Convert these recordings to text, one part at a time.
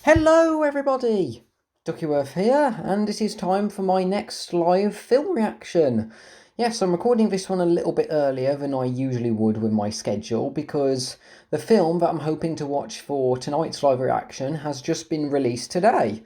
Hello everybody! Duckyworth here, and it is time for my next live film reaction. Yes, I'm recording this one a little bit earlier than I usually would with my schedule because the film that I'm hoping to watch for tonight's live reaction has just been released today.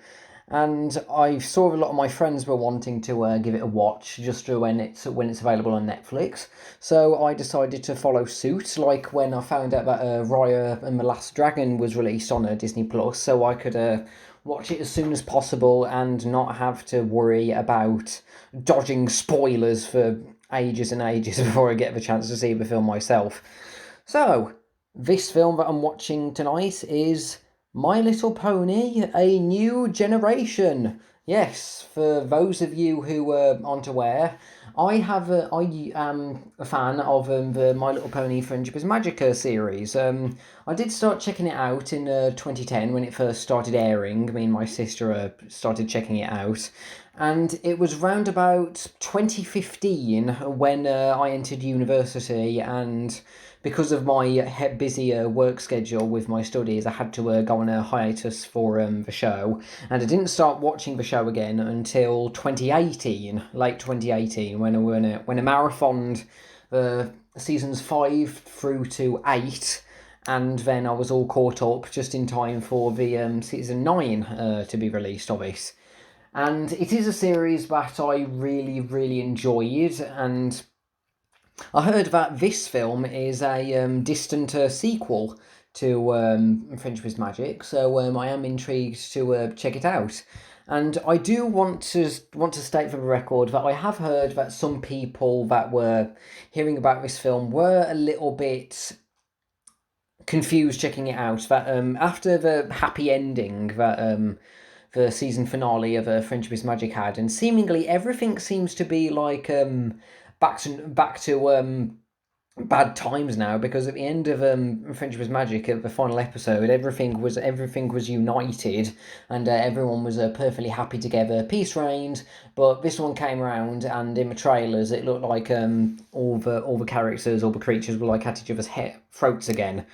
And I saw a lot of my friends were wanting to give it a watch just when it's available on Netflix. So I decided to follow suit, like when I found out that Raya and the Last Dragon was released on Disney Plus, so I could watch it as soon as possible and not have to worry about dodging spoilers for ages and ages before I get the chance to see the film myself. So, this film that I'm watching tonight is My Little Pony, A New Generation. Yes, for those of you who aren't aware, I am a fan of the My Little Pony Friendship is Magica series. I did start checking it out in 2010 when it first started airing. Me and my sister started checking it out. And it was round about 2015 when I entered university, and because of my busy work schedule with my studies, I had to go on a hiatus for the show, and I didn't start watching the show again until 2018, late 2018, when I marathoned seasons 5 through to 8, and then I was all caught up just in time for the season 9 to be released of it. And it is a series that I really, really enjoyed, and I heard that this film is a distant sequel to Friendship is Magic, so I am intrigued to check it out. And I do want to state for the record that I have heard that some people that were hearing about this film were a little bit confused checking it out. That after the happy ending that the season finale of Friendship is Magic had, and seemingly everything seems to be like back to bad times now, because at the end of Friendship is Magic, at the final episode, everything was united, and everyone was perfectly happy together. Peace reigned. But this one came around, and in the trailers, it looked like all the characters, all the creatures were like at each other's throats again.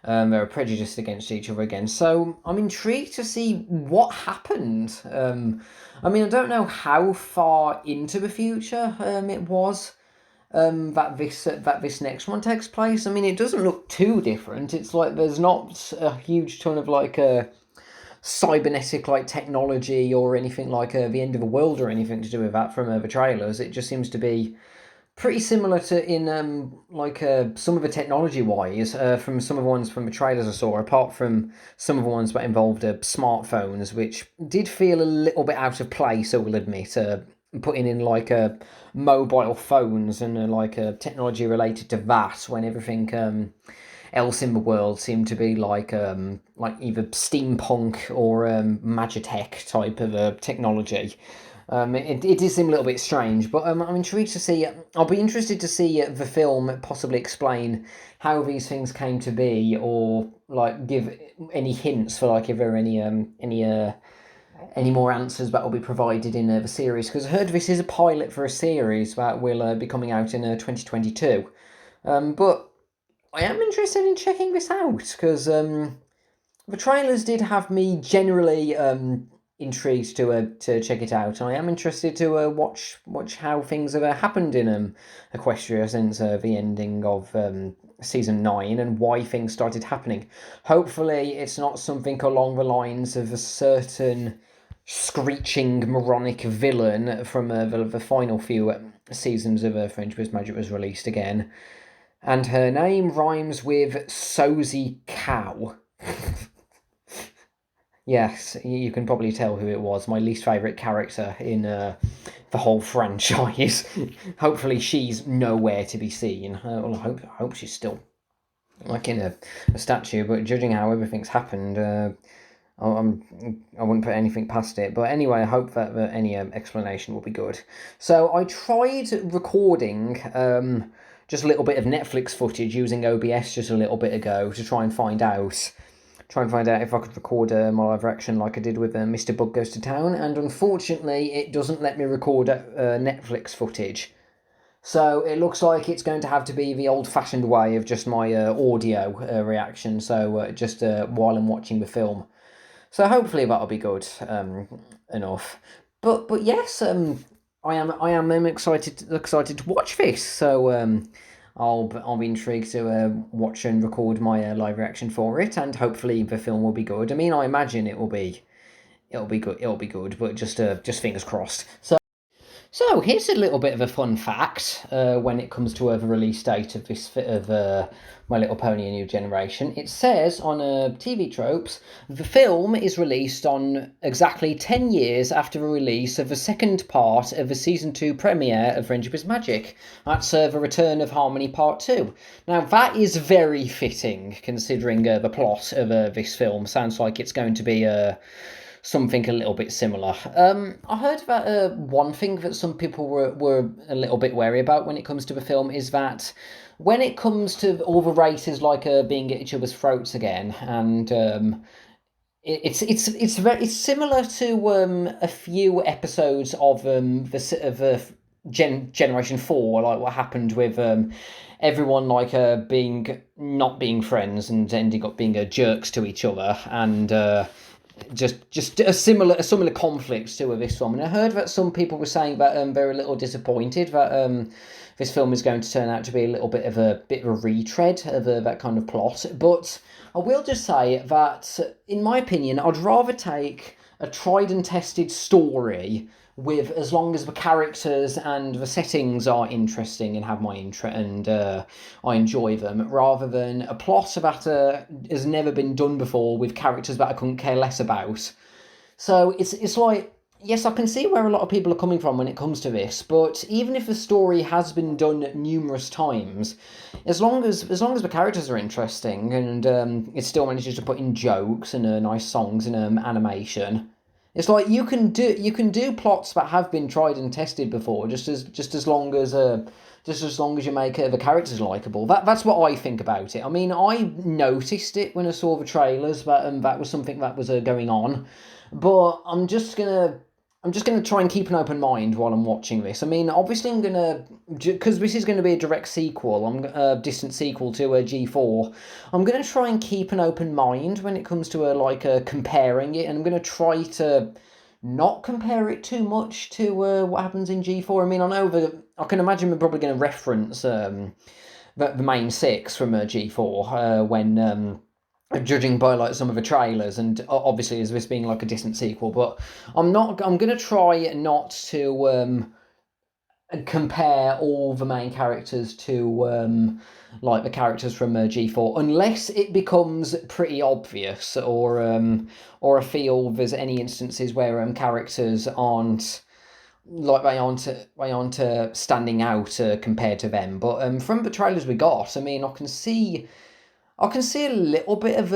They were prejudiced against each other again. So I'm intrigued to see what happened. I mean, I don't know how far into the future it was that this next one takes place. I mean, it doesn't look too different. It's like there's not a huge ton of like cybernetic like technology or anything like the end of the world or anything to do with that from the trailers. It just seems to be pretty similar to in some of the technology wise from some of the ones from the trailers I saw, apart from some of the ones that involved smartphones, which did feel a little bit out of place, I will admit. Putting in like mobile phones and technology related to that, when everything else in the world seemed to be like either steampunk or magitech type of technology. It did seem a little bit strange, but I'm intrigued to see. I'll be interested to see the film possibly explain how these things came to be, or like give any hints for like if there are any more answers that will be provided in the series. Because I heard this is a pilot for a series that will be coming out in 2022. But I am interested in checking this out because the trailers did have me generally intrigued to check it out. I am interested to watch how things have happened in Equestria since the ending of season 9 and why things started happening. Hopefully, it's not something along the lines of a certain screeching moronic villain from the final few seasons of Friendship is Magic was released again. And her name rhymes with Sozy Cow. Yes, you can probably tell who it was. My least favourite character in the whole franchise. Hopefully she's nowhere to be seen. Well, I hope she's still like in a statue, but judging how everything's happened, I wouldn't put anything past it. But anyway, I hope that any explanation will be good. So I tried recording just a little bit of Netflix footage using OBS just a little bit ago to try and find out if I could record my live reaction like I did with Mr. Bug Goes to Town, and unfortunately it doesn't let me record Netflix footage. So it looks like it's going to have to be the old-fashioned way of just my audio reaction, so just while I'm watching the film. So hopefully that'll be good enough. But yes, I am excited to watch this. So I'll be intrigued to watch and record my live reaction for it, and hopefully the film will be good. I mean, I imagine it'll be good. It'll be good, but just fingers crossed. So here's a little bit of a fun fact when it comes to the release date of My Little Pony: A New Generation. It says on TV Tropes the film is released on exactly 10 years after the release of the second part of the season 2 premiere of Friendship is Magic. That's the Return of Harmony Part 2. Now that is very fitting considering the plot of this film. Sounds like it's going to be something a little bit similar. I heard that one thing that some people were a little bit wary about when it comes to the film is that when it comes to all the races being at each other's throats again, and it's similar to a few episodes of Generation 4, like what happened with everyone being not being friends and ending up being jerks to each other, and just a similar conflict to this film. And I heard that some people were saying that they're a little disappointed that this film is going to turn out to be a little bit of a retread of that kind of plot. But I will just say that, in my opinion, I'd rather take a tried and tested story with, as long as the characters and the settings are interesting and have my interest and I enjoy them, rather than a plot that has never been done before with characters that I couldn't care less about. So it's like, yes, I can see where a lot of people are coming from when it comes to this, but even if the story has been done numerous times, as long as the characters are interesting and it still manages to put in jokes and nice songs and animation, it's like you can do plots that have been tried and tested before, just as long as you make the characters likable. That's what I think about it. I mean, I noticed it when I saw the trailers that was something that was going on, but I'm just gonna try and keep an open mind while I'm watching this. I mean, obviously I'm gonna, because this is going to be a direct sequel, a distant sequel to G4. I'm gonna try and keep an open mind when it comes to comparing it, and I'm gonna try to not compare it too much to what happens in G4. I mean, I can imagine we're probably going to reference the main six from G4 when judging by some of the trailers, and obviously as this being a distant sequel. But I'm gonna try not to compare all the main characters to the characters from G4, unless it becomes pretty obvious, or I feel there's any instances where characters aren't standing out compared to them. But from the trailers we got, I mean, I can see a little bit of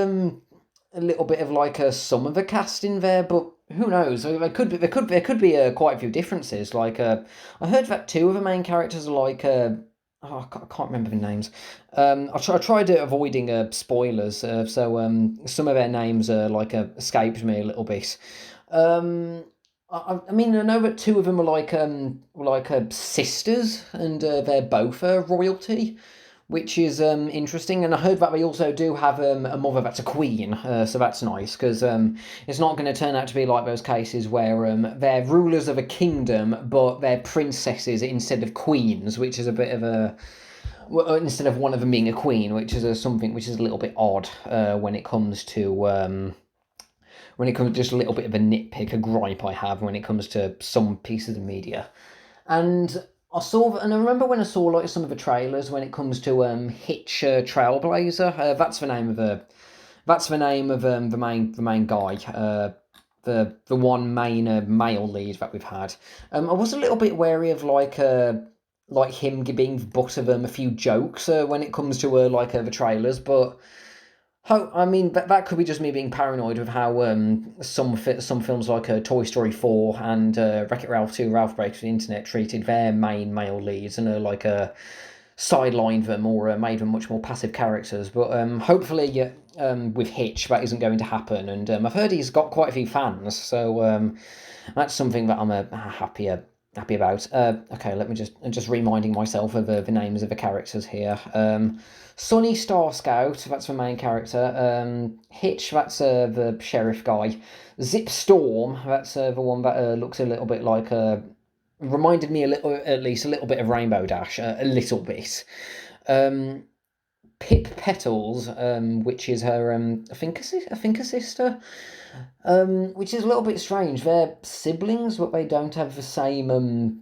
some of the cast in there, but who knows? There could be quite a few differences. I heard that two of the main characters are I can't remember the names. I tried avoiding spoilers, so some of their names escaped me a little bit. I mean, I know that two of them are sisters, and they're both royalty, which is interesting. And I heard that they also do have a mother that's a queen, so that's nice, because it's not going to turn out to be like those cases where they're rulers of a kingdom, but they're princesses instead of queens, which is a bit of a... Well, instead of one of them being a queen, which is something which is a little bit odd when it comes to... just a little bit of a nitpick, a gripe I have when it comes to some pieces of media. And I remember when I saw some of the trailers when it comes to Hitch Trailblazer. That's the name of the main guy. The one main male lead that we've had. I was a little bit wary of him being the butt of a few jokes when it comes to the trailers, but. I mean, that could be just me being paranoid with how some films like Toy Story 4 and Wreck-It Ralph 2, Ralph Breaks the Internet treated their main male leads and sidelined them or made them much more passive characters. But hopefully with Hitch that isn't going to happen. And I've heard he's got quite a few fans, so that's something that I'm happy about. Okay, let me just reminding myself of the names of the characters here. Sonny Star Scout, that's the main character. Hitch, that's the sheriff guy. Zip Storm, that's the one that looks a little bit like reminded me a little, at least a little bit of Rainbow Dash, a little bit. Pip Petals, which is her, I think a sister, which is a little bit strange. They're siblings, but they don't have the same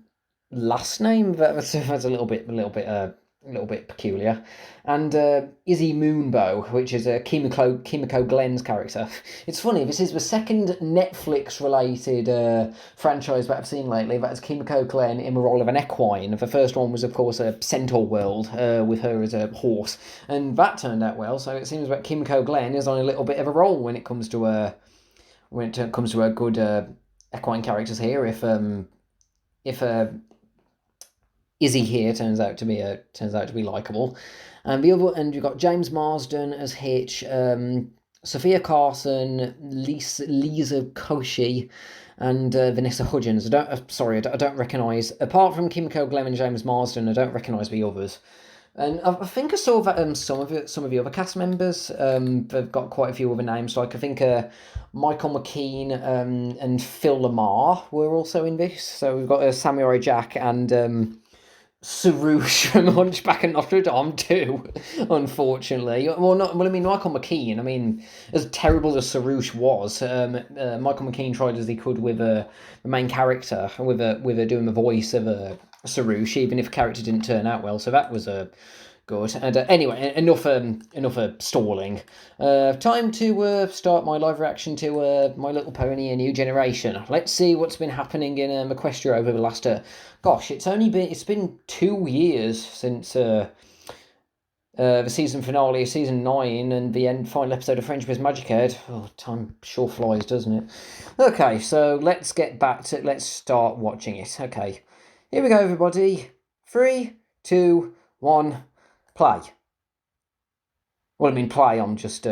last name. That's a little bit peculiar. And Izzy Moonbow, which is a Kimiko Glenn's character. It's funny. This is the second Netflix-related franchise that I've seen lately. That is Kimiko Glenn in the role of an equine. The first one was, of course, a Centaur World with her as a horse, and that turned out well. So it seems that Kimiko Glenn is on a little bit of a roll when it comes to a good equine characters here. If Izzy here turns out to be likable, and you've got James Marsden as Hitch, Sophia Carson, Lisa Koshy, and Vanessa Hudgens. I don't recognise, apart from Kimiko Glenn and James Marsden, I don't recognise the others. And I think I saw that some of the other cast members, they've got quite a few other names. Like I think Michael McKean and Phil Lamar were also in this. So we've got Samurai Jack and Sarouche from Hunchback of Notre Dame too, unfortunately. I mean, Michael McKean. I mean, as terrible as Sarouche was, Michael McKean tried as he could with the main character, with doing the voice of Sarouche, even if the character didn't turn out well. So that was good. And anyway, enough stalling. Time to start my live reaction to My Little Pony: A New Generation. Let's see what's been happening in Equestria over the last. Gosh, it's been 2 years since the season finale of season 9 and the final episode of Friendship is Magic Head. Oh, time sure flies, doesn't it? Okay, so let's start watching it. Okay, here we go, everybody. 3, 2, 1. Play. Well, I mean, play. I'm just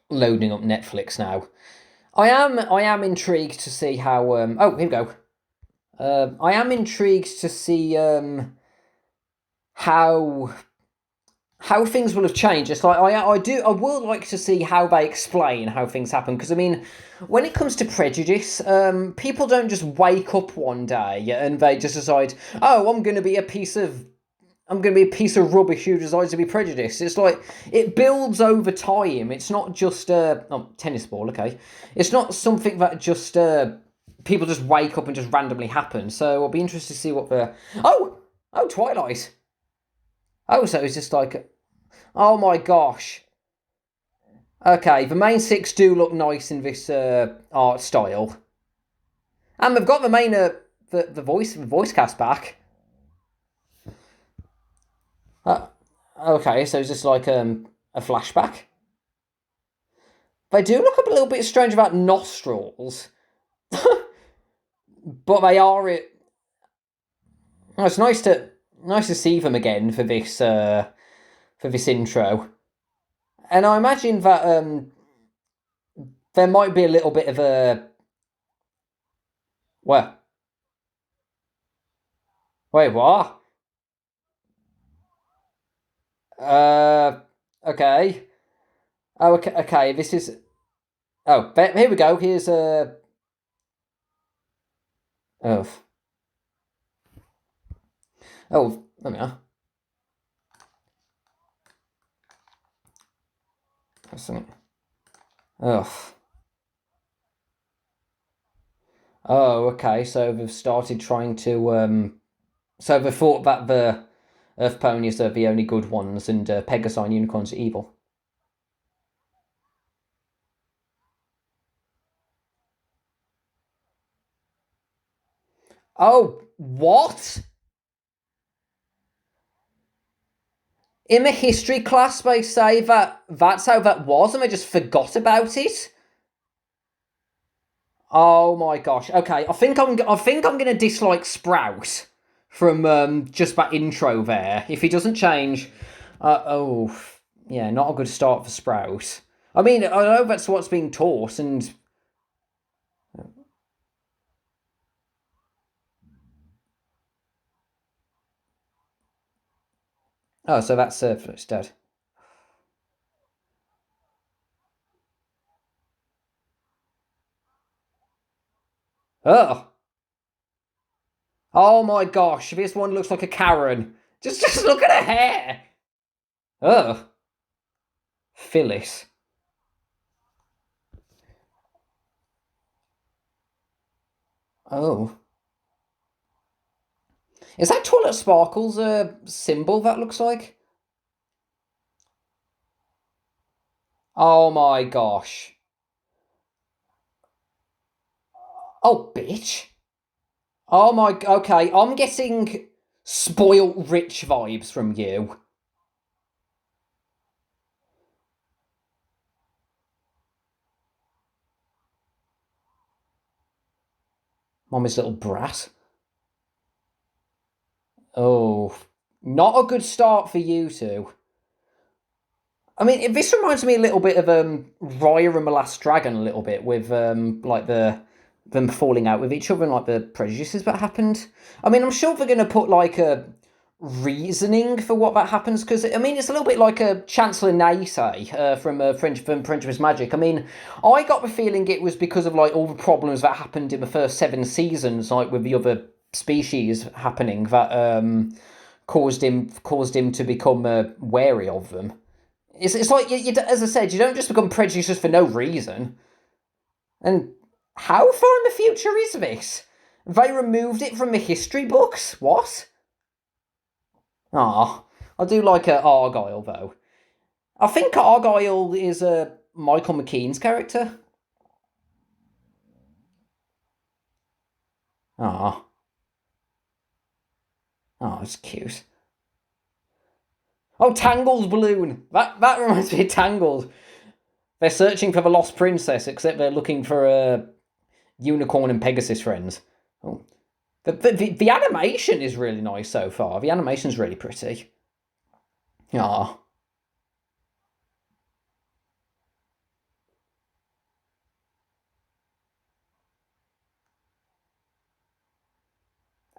loading up Netflix now. I am intrigued to see how. Oh, here we go. I am intrigued to see how things will have changed. It's like I would like to see how they explain how things happen, because I mean, when it comes to prejudice, people don't just wake up one day and they just decide, oh, I'm going to be a piece of rubbish who decides to be prejudiced. It's like, it builds over time. It's not just tennis ball, okay. It's not something that just people just wake up and just randomly happen. So I'll be interested to see what the Twilight. Oh, so it's just like, oh my gosh. Okay, the main 6 do look nice in this art style, and they've got the main the voice cast back. Okay, so it's just like a flashback. They do look a little bit strange about nostrils, but they are it. Oh, it's nice to see them again for this intro, and I imagine that there might be a little bit of a what? Wait, what? Okay. Oh, okay. Okay. This is. Oh, here we go. Here's a. Oh. Oh, there we are. That's something. Oh. Oh, okay. So they've started trying to. So they thought that the Earth ponies are the only good ones, and Pegasus unicorns are evil. Oh, what? In the history class, they say that that's how that was, and they just forgot about it. Oh my gosh. Okay, I think I'm gonna dislike Sprout from just that intro there. If he doesn't change, yeah, not a good start for Sprout. I mean, I know that's what's being taught, and Oh, so that's it's dead. Oh, oh my gosh! This one looks like a Karen. Just look at her hair. Oh, Phyllis. Oh, is that Toilet Sparkle's symbol? That looks like. Oh my gosh. Oh, bitch. Oh my. Okay, I'm getting spoilt rich vibes from you. Mommy's little brat. Oh, not a good start for you two. I mean, this reminds me a little bit of Raya and the Last Dragon, a little bit with like them falling out with each other and like the prejudices that happened. I mean, I'm sure they're going to put like a reasoning for what that happens because I mean, it's a little bit like a Chancellor Naysay from French Miss Magic. I mean, I got the feeling it was because of like all the problems that happened in the first 7 seasons, like with the other species happening that caused him to become wary of them. It's like, as I said, you don't just become prejudiced for no reason. And how far in the future is this? They removed it from the history books? What? Ah, I do like Argyle, though. I think Argyle is Michael McKean's character. Ah, oh, it's cute. Oh, Tangle's balloon. That reminds me of Tangled. They're searching for the lost princess, except they're looking for Unicorn and Pegasus friends. Oh, the animation is really nice so far. The animation's really pretty. Ah,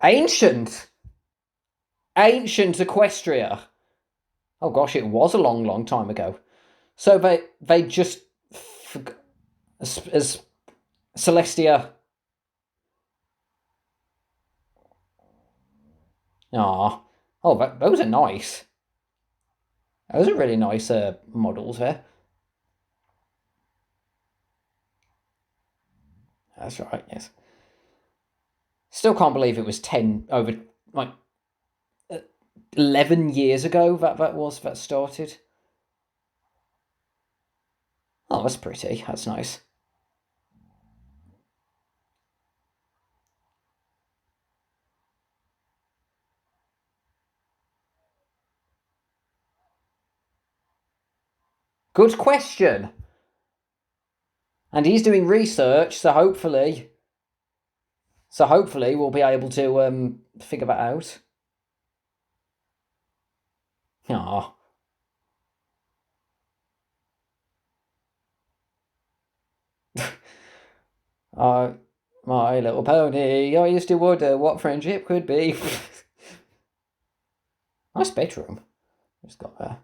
ancient, ancient Equestria. Oh gosh, it was a long, long time ago. So they just as Celestia. Ah, oh, those are nice. Those are really nice models there. That's right. Yes. Still can't believe it was 10 over like 11 years ago that started. Oh, that's pretty. That's nice. Good question. And he's doing research, so hopefully we'll be able to figure that out. Ah, uh, my little pony. I used to wonder what friendship could be. Nice bedroom. Just got there.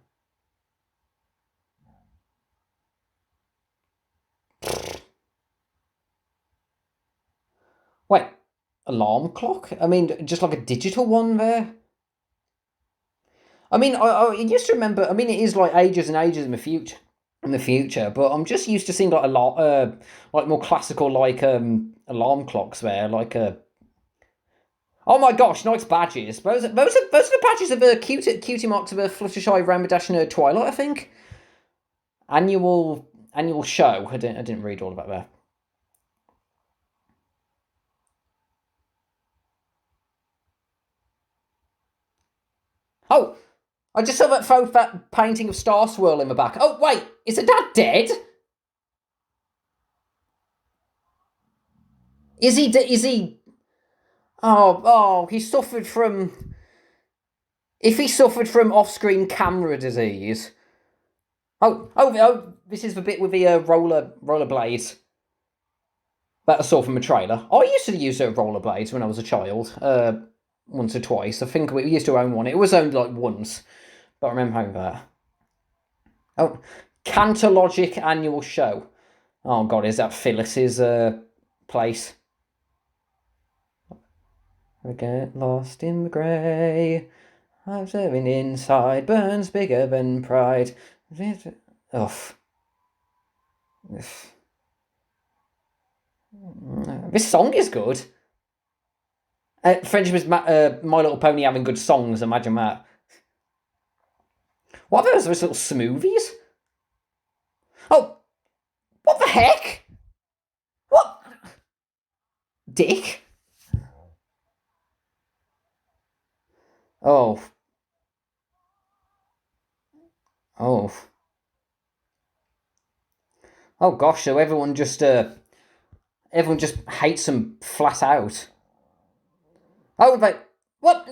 Wait, alarm clock? I mean, just like a digital one there. I mean, I used to remember. I mean, it is like ages and ages in the future. In the future, but I'm just used to seeing like a lot, like more classical, like alarm clocks there, like oh my gosh, nice badges. Those are the badges of the cutie mark to the Fluttershy Ramadash Nerd Twilight, I think. Annual show. I didn't read all about that. Oh, I just saw that painting of Star Swirl in the back. Oh wait, is the dad dead? Is he? Is he? Oh, he suffered from. If he suffered from off-screen camera disease. Oh! This is the bit with the rollerblades that I saw from a trailer. I used to use rollerblades when I was a child, once or twice. I think we used to own one. It was owned like once, But I remember having that. Oh, Cantologic annual show. Oh god, is that Phyllis's place? We get lost in the grey. Observing inside burns bigger than pride. Oh. This song is good. Friendship is My Little Pony having good songs, imagine that. What are those little smoothies? Oh, what the heck? What? Dick? Oh. Oh. Oh gosh, so everyone just hates them flat out. Oh, but what?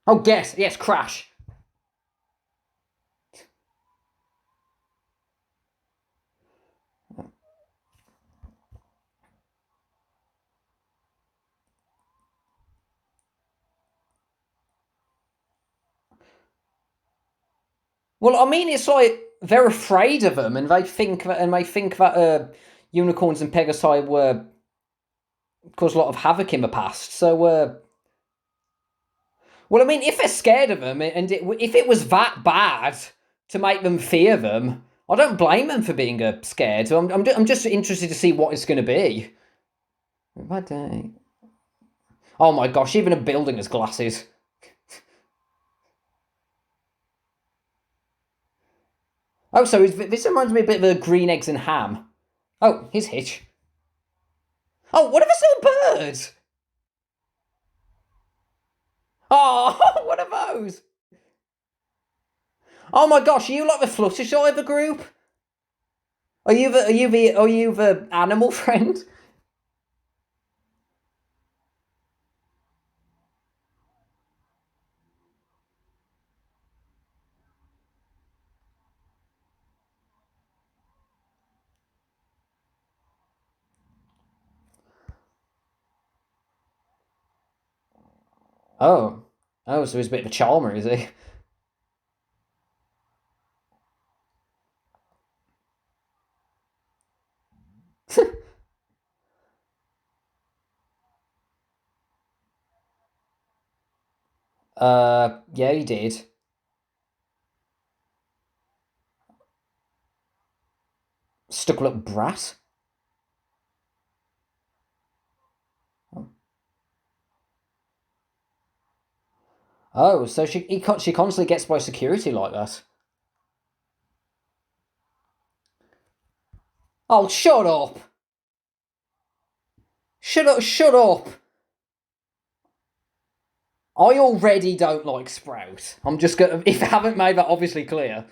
Oh, guess. Yes, Crash. Well, I mean, it's like they're afraid of them, and they think that unicorns and pegasi were caused a lot of havoc in the past. So, well, I mean, if they're scared of them, and if it was that bad to make them fear them, I don't blame them for being scared. So I'm just interested to see what it's going to be. Oh my gosh! Even a building has glasses. Oh, so this reminds me a bit of a Green Eggs and Ham. Oh, here's Hitch. Oh, what are this little birds? Oh, what are those? Oh my gosh, are you like the Fluttershy of the group? Are you the animal friend? Oh. Oh, so he's a bit of a charmer, is he? Yeah, he did. Stuck little brat. Oh, so she constantly gets by security like that. Oh, shut up! Shut up! Shut up! I already don't like Sprout. I'm just gonna, if I haven't made that obviously clear.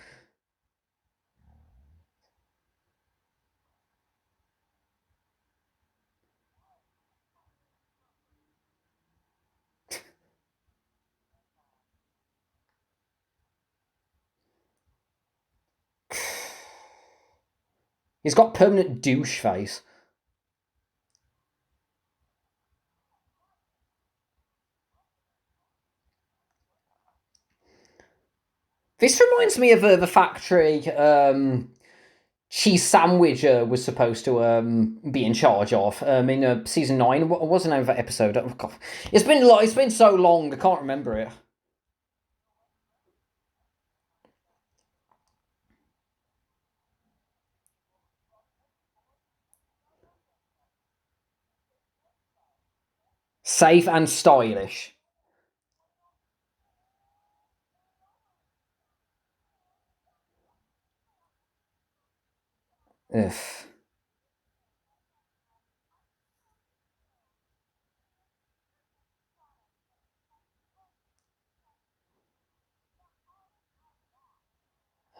He's got permanent douche face. This reminds me of the factory cheese sandwich was supposed to be in charge of in season 9. What was the name of that episode? Oh, God. It's been so long, I can't remember it. Safe and stylish. Ugh.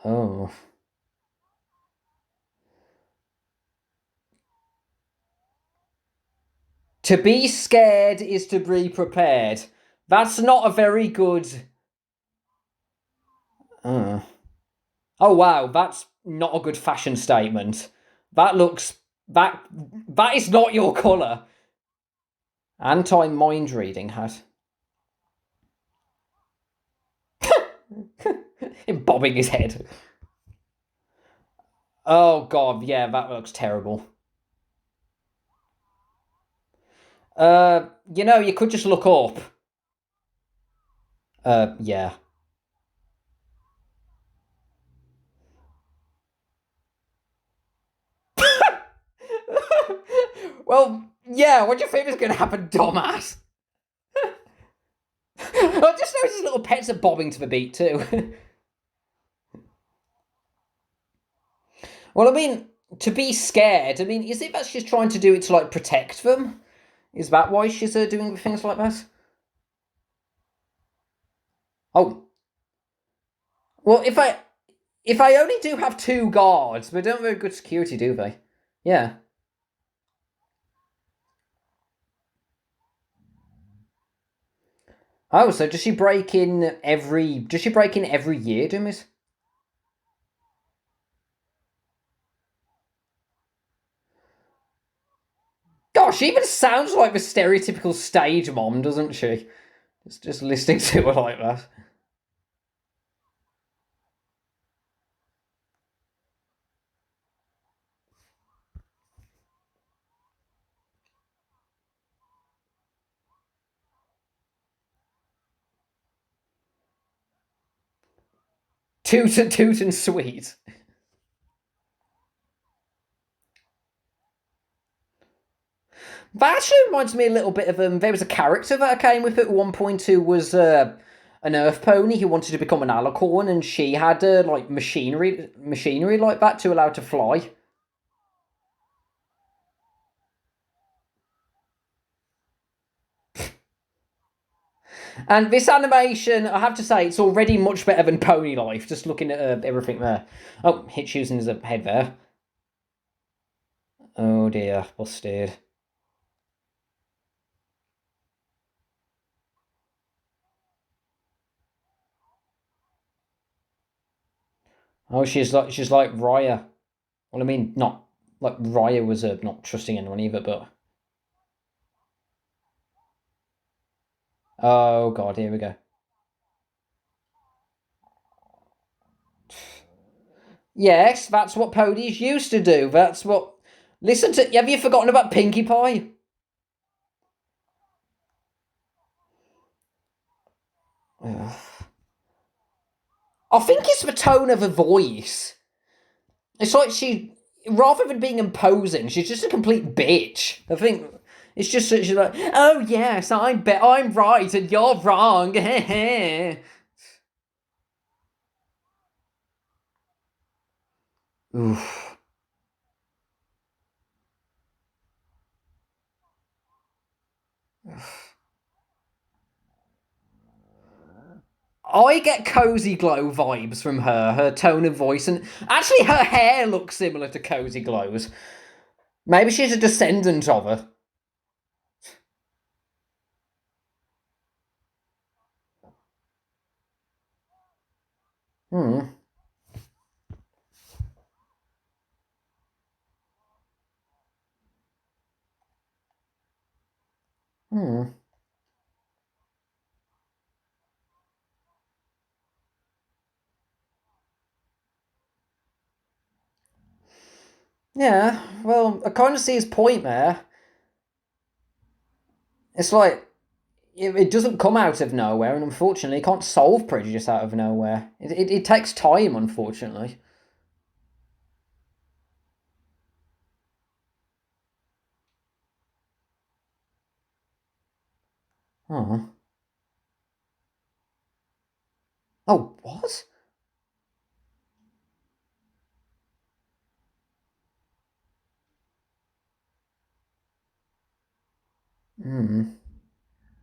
Oh. To be scared is to be prepared. That's not a very good. Uh. Oh wow, that's not a good fashion statement. That looks that is not your colour. Anti mind reading hat. Him bobbing his head. Oh god, yeah, that looks terrible. You could just look up. Yeah. Well, yeah, what do you think is going to happen, dumbass? I just noticed his little pets are bobbing to the beat, too. Well, I mean, to be scared, I mean, is it that she's trying to do it to, like, protect them? Is that why she's doing things like that? Oh, well, if I only do have two guards, they don't have very good security, do they? Yeah. Oh, so does she break in every? Does she break in every year, Dumas? Gosh, she even sounds like the stereotypical stage mom, doesn't she? Just listening to her like that. Toot and sweet. That actually reminds me a little bit of there was a character that I came with at one point who was an earth pony who wanted to become an alicorn, and she had like machinery like that to allow her to fly. And this animation, I have to say, it's already much better than Pony Life. Just looking at everything there. Oh, Hitch using his head there. Oh dear, busted. Oh, she's like Raya. Well, I mean, not like Raya was not trusting anyone either, but oh god, here we go. Yes, that's what ponies used to do. That's what. Listen to. Have you forgotten about Pinkie Pie? Ugh. I think it's the tone of her voice. It's like rather than being imposing, she's just a complete bitch. I think it's just that she's like, oh yes, I'm right and you're wrong. Oof. I get Cozy Glow vibes from her tone of voice, and actually her hair looks similar to Cozy Glow's. Maybe she's a descendant of her. Hmm. Hmm. Yeah, well, I kind of see his point there. It's like, it doesn't come out of nowhere, and unfortunately, you can't solve prejudice out of nowhere. It takes time, unfortunately. Oh. Oh, what? Hmm.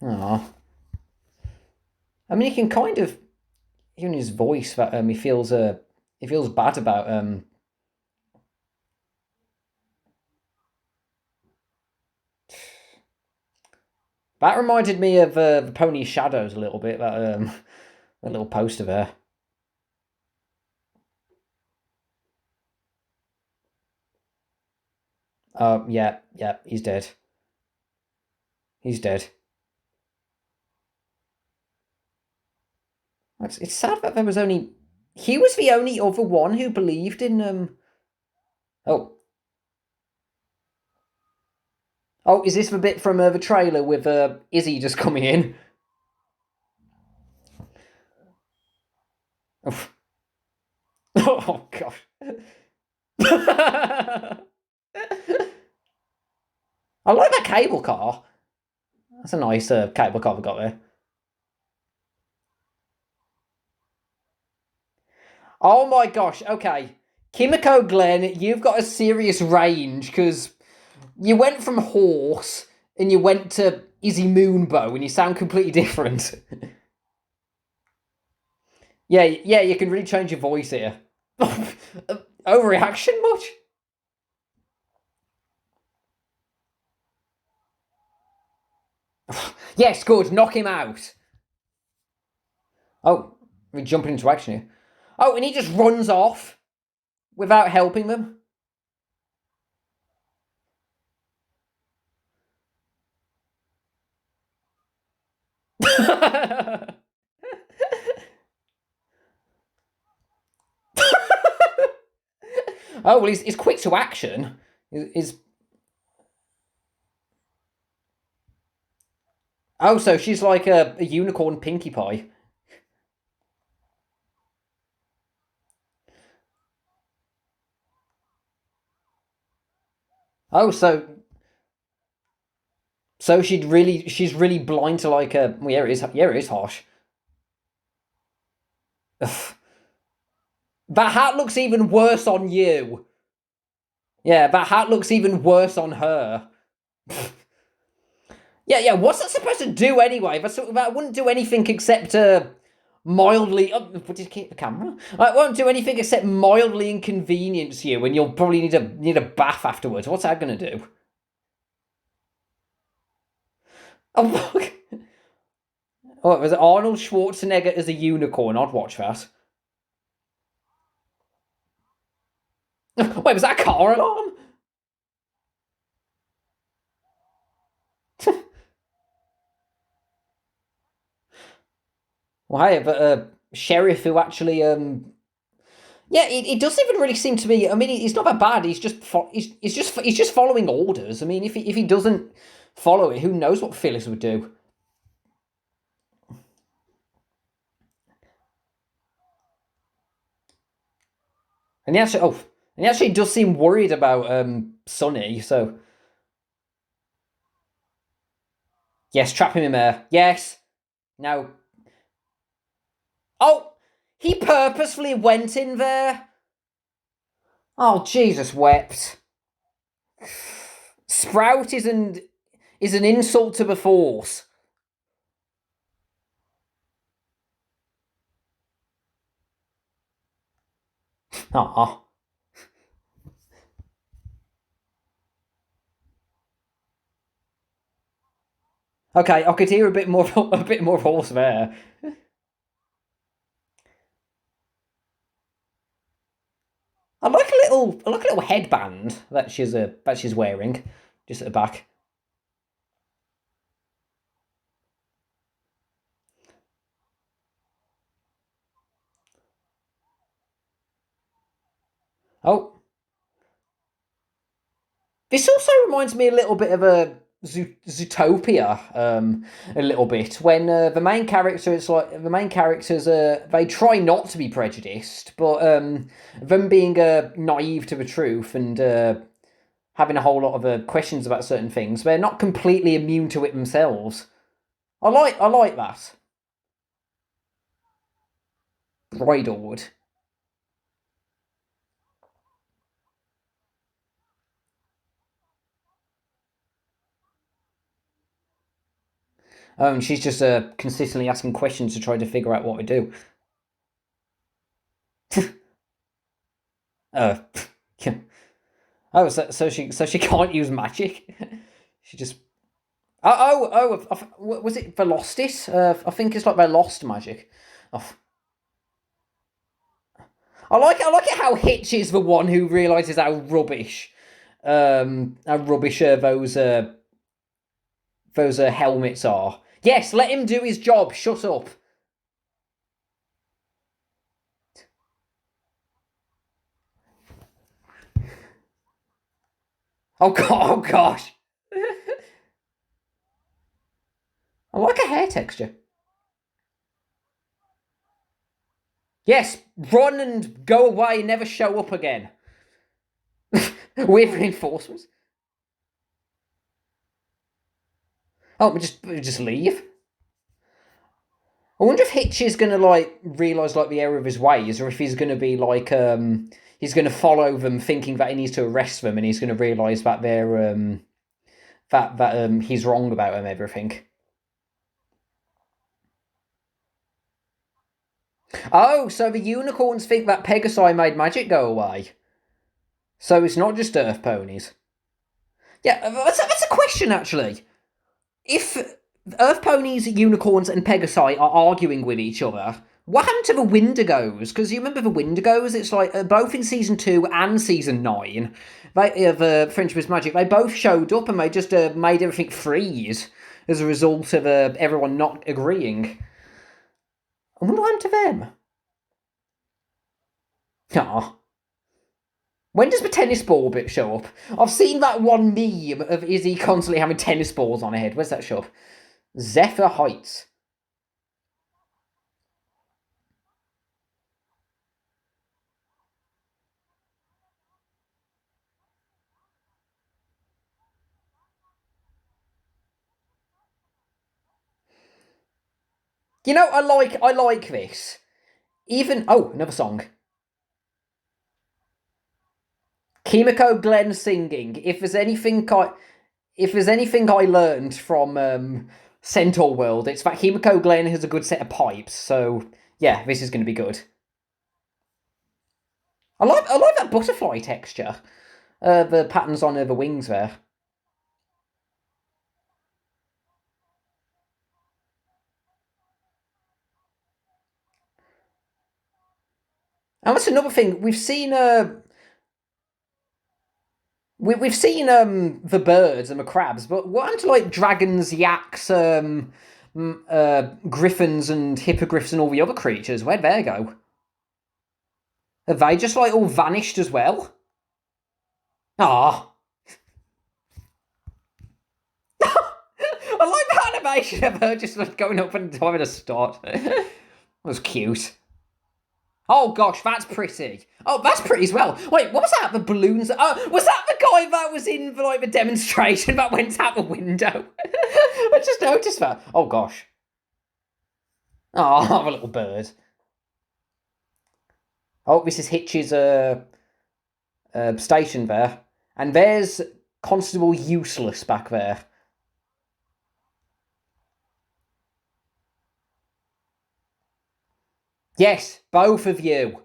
Oh. I mean, you can kind of hear in his voice that he feels bad about That reminded me of the Pony Shadows a little bit. That little poster there. Yeah, yeah, he's dead. He's dead. It's sad that there was only he was the only other one who believed in Oh, oh, is this the bit from the trailer with Izzy just coming in? Oh, oh gosh. I like that cable car. That's a nice cable car we got there. Oh my gosh, okay. Kimiko Glenn, you've got a serious range because you went from horse and you went to Izzy Moonbow and you sound completely different. Yeah, yeah, you can really change your voice here. Overreaction much? Yes, good. Knock him out. Oh, we're jumping into action here. Oh, and he just runs off without helping them. Oh, well, he's quick to action. Is Oh, so she's like a unicorn Pinkie Pie. Oh, so she's really blind to like a. Well, yeah, it is harsh. Ugh. That hat looks even worse on you. Yeah, that hat looks even worse on her. Yeah, yeah. What's that supposed to do anyway? That wouldn't do anything except mildly. Oh, did you keep the camera? It won't do anything except mildly inconvenience you, and you'll probably need a bath afterwards. What's that gonna do? Oh, look. Oh, it was Arnold Schwarzenegger as a unicorn. I'd watch that. Wait, was that a car alarm? Well, hey, but sheriff who actually yeah, it doesn't even really seem to be. I mean, he's not that bad. He's just following orders. I mean, if he doesn't follow it, who knows what Phyllis would do? And he actually does seem worried about Sonny. So yes, trap him in there. Yes. Now, oh, he purposefully went in there. Oh, Jesus wept. Sprout is an insult to the Force. Ah. Okay, I could hear a bit more horse there. I like a little headband that she's wearing, just at the back. Oh, this also reminds me a little bit of a Zootopia, a little bit when the main character it's like the main characters they try not to be prejudiced, but them being naive to the truth and having a whole lot of questions about certain things, they're not completely immune to it themselves. I like that. Bridlewood. Oh, and she's just consistently asking questions to try to figure out what to do. Uh, oh, so she can't use magic. She just was it Velostis? I think it's like they lost magic. Oh, I like it how Hitch is the one who realizes how rubbish those helmets are. Yes, let him do his job. Shut up. Oh, God, oh gosh. I like a hair texture. Yes, run and go away, never show up again. With reinforcements. Oh, we just leave. I wonder if Hitch is gonna like realise like the error of his ways, or if he's gonna be like he's gonna follow them, thinking that he needs to arrest them, and he's gonna realise that they're that he's wrong about them everything. Oh, so the unicorns think that Pegasi made magic go away. So it's not just Earth ponies. Yeah, that's a question actually. If Earth ponies, unicorns, and Pegasi are arguing with each other, what happened to the Wendigos? Because you remember the Wendigos? It's like both in season 2 and season 9 of Friendship is Magic. They both showed up and they just made everything freeze as a result of everyone not agreeing. I wonder what happened to them. Ah. When does the tennis ball bit show up? I've seen that one meme of Izzy constantly having tennis balls on her head. Where's that show up? Zephyr Heights. You know, I like this. Even another song. Kimiko Glenn singing. If there's anything I learned from Centaur World, it's that Kimiko Glenn has a good set of pipes. So yeah, this is going to be good. I like that butterfly texture. The patterns on the wings there. And that's another thing we've seen. We've seen the birds and the crabs, but what happened to like dragons, yaks, griffins, and hippogriffs, and all the other creatures? Where'd they go? Have they just like all vanished as well? Ah. I like the animation of her just like going up and having a start. That was cute. Oh gosh, that's pretty. Oh, that's pretty as well. Wait, what was that? The balloons? Was that the guy that was in the, like the demonstration that went out the window? I just noticed that. Oh gosh. Oh, a little bird. Oh, this is Hitch's station there, and there's Constable Useless back there. Yes, both of you.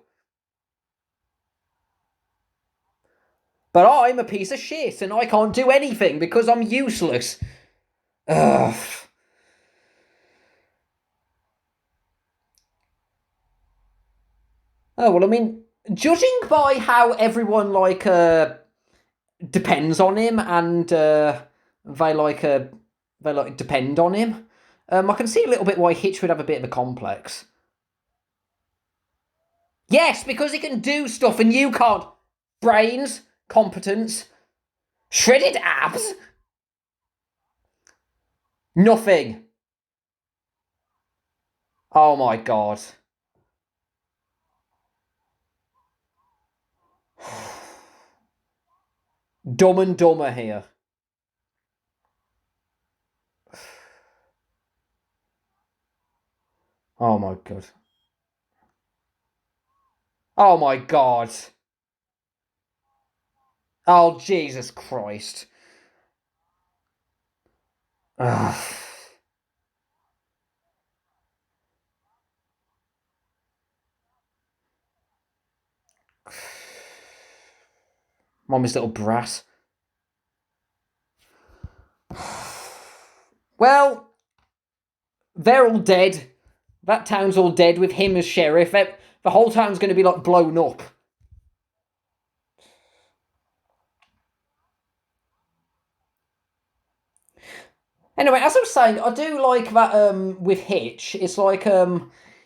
But I'm a piece of shit and I can't do anything because I'm useless. Ugh. Oh, well, I mean, judging by how everyone, like, depends on him and they, like, depend on him, I can see a little bit why Hitch would have a bit of a complex. Yes, because he can do stuff and you can't. Brains, competence, shredded abs. Nothing. Oh my god. Dumb and Dumber here. Oh my god. Oh my god. Oh, Jesus Christ. Ugh. Mommy's little brat. Well, they're all dead. That town's all dead with him as sheriff. The whole town's going to be like blown up. Anyway, as I was saying, I do like that with Hitch. It's like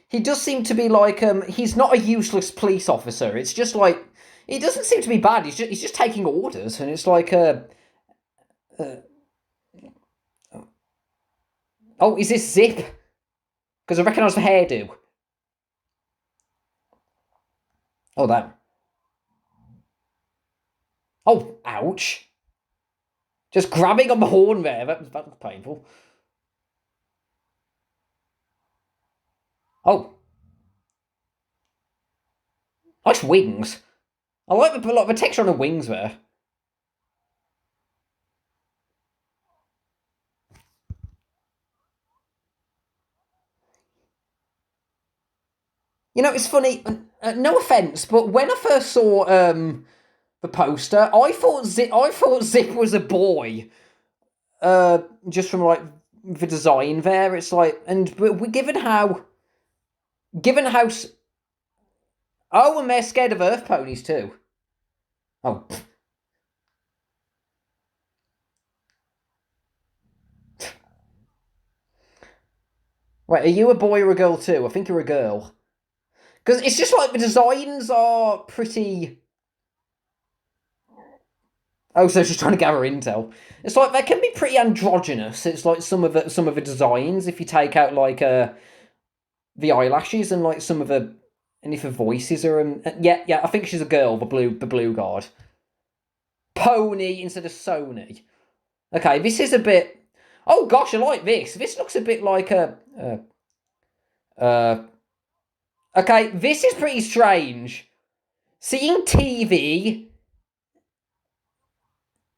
he does seem to be like he's not a useless police officer. It's just like he doesn't seem to be bad. He's just taking orders, and it's like Oh, is this Zip? Because I recognise the hairdo. Oh, that. Oh, ouch. Just grabbing on the horn there. That was painful. Oh. Nice wings. I like the texture on the wings there. You know, it's funny. No offense, but when I first saw the poster, I thought Zip was a boy. Just from like the design there, it's like, and we given how. Oh, and they're scared of earth ponies too. Oh. Wait, are you a boy or a girl too? I think you're a girl. Because it's just like the designs are pretty. Oh, so she's trying to gather intel. It's like they can be pretty androgynous. It's like some of the designs. If you take out like the eyelashes and like some of the and if her voices are yeah. I think she's a girl. The blue guard. Pony instead of Sony. Okay, this is a bit. Oh gosh, I like this. This looks a bit like a. Okay, this is pretty strange. Seeing TV,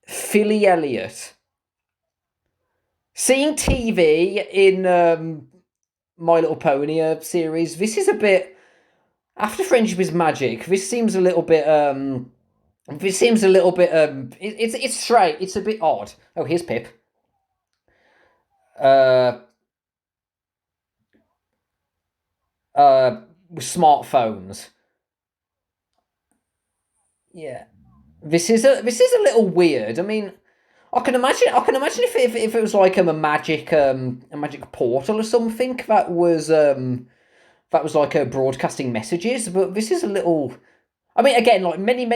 Philly Elliott. Seeing TV in My Little Pony series. This is a bit. After Friendship is Magic, this seems a little bit. This seems a little bit. It's straight. It's a bit odd. Oh, here's Pip. Smartphones. Yeah, this is a little weird. I mean, I can imagine if it was like a magic portal or something that was like a broadcasting messages. But this is a little. I mean, again, like many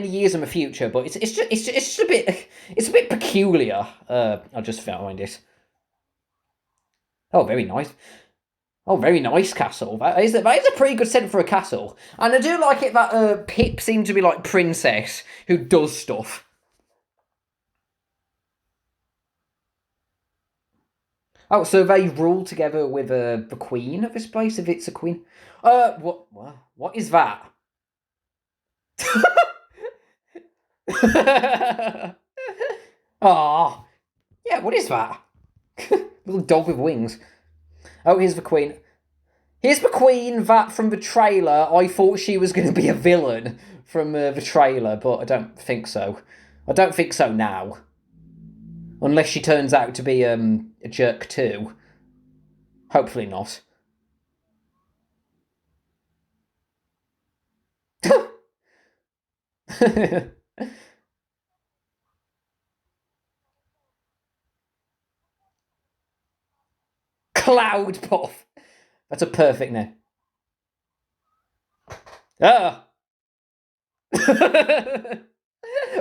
years in the future, but it's just a bit peculiar. I just found it. Oh, very nice. Oh, very nice castle. That is a pretty good set for a castle. And I do like it that Pip seemed to be like princess who does stuff. Oh, so they rule together with the queen of this place, if it's a queen. What is that? Ah, yeah, what is that? Little dog with wings. Oh, here's the queen. Here's the queen that from the trailer, I thought she was going to be a villain from the trailer, but I don't think so. I don't think so now. Unless she turns out to be a jerk too. Hopefully not. Cloud Puff. That's a perfect name. Ah.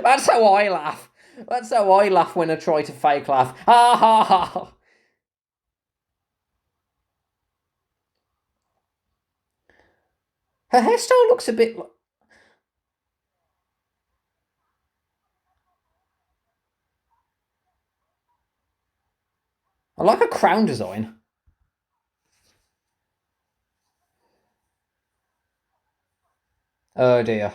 That's how I laugh. That's how I laugh when I try to fake laugh. Ha ha ha. Her hairstyle looks a bit. I like her crown design. Oh dear.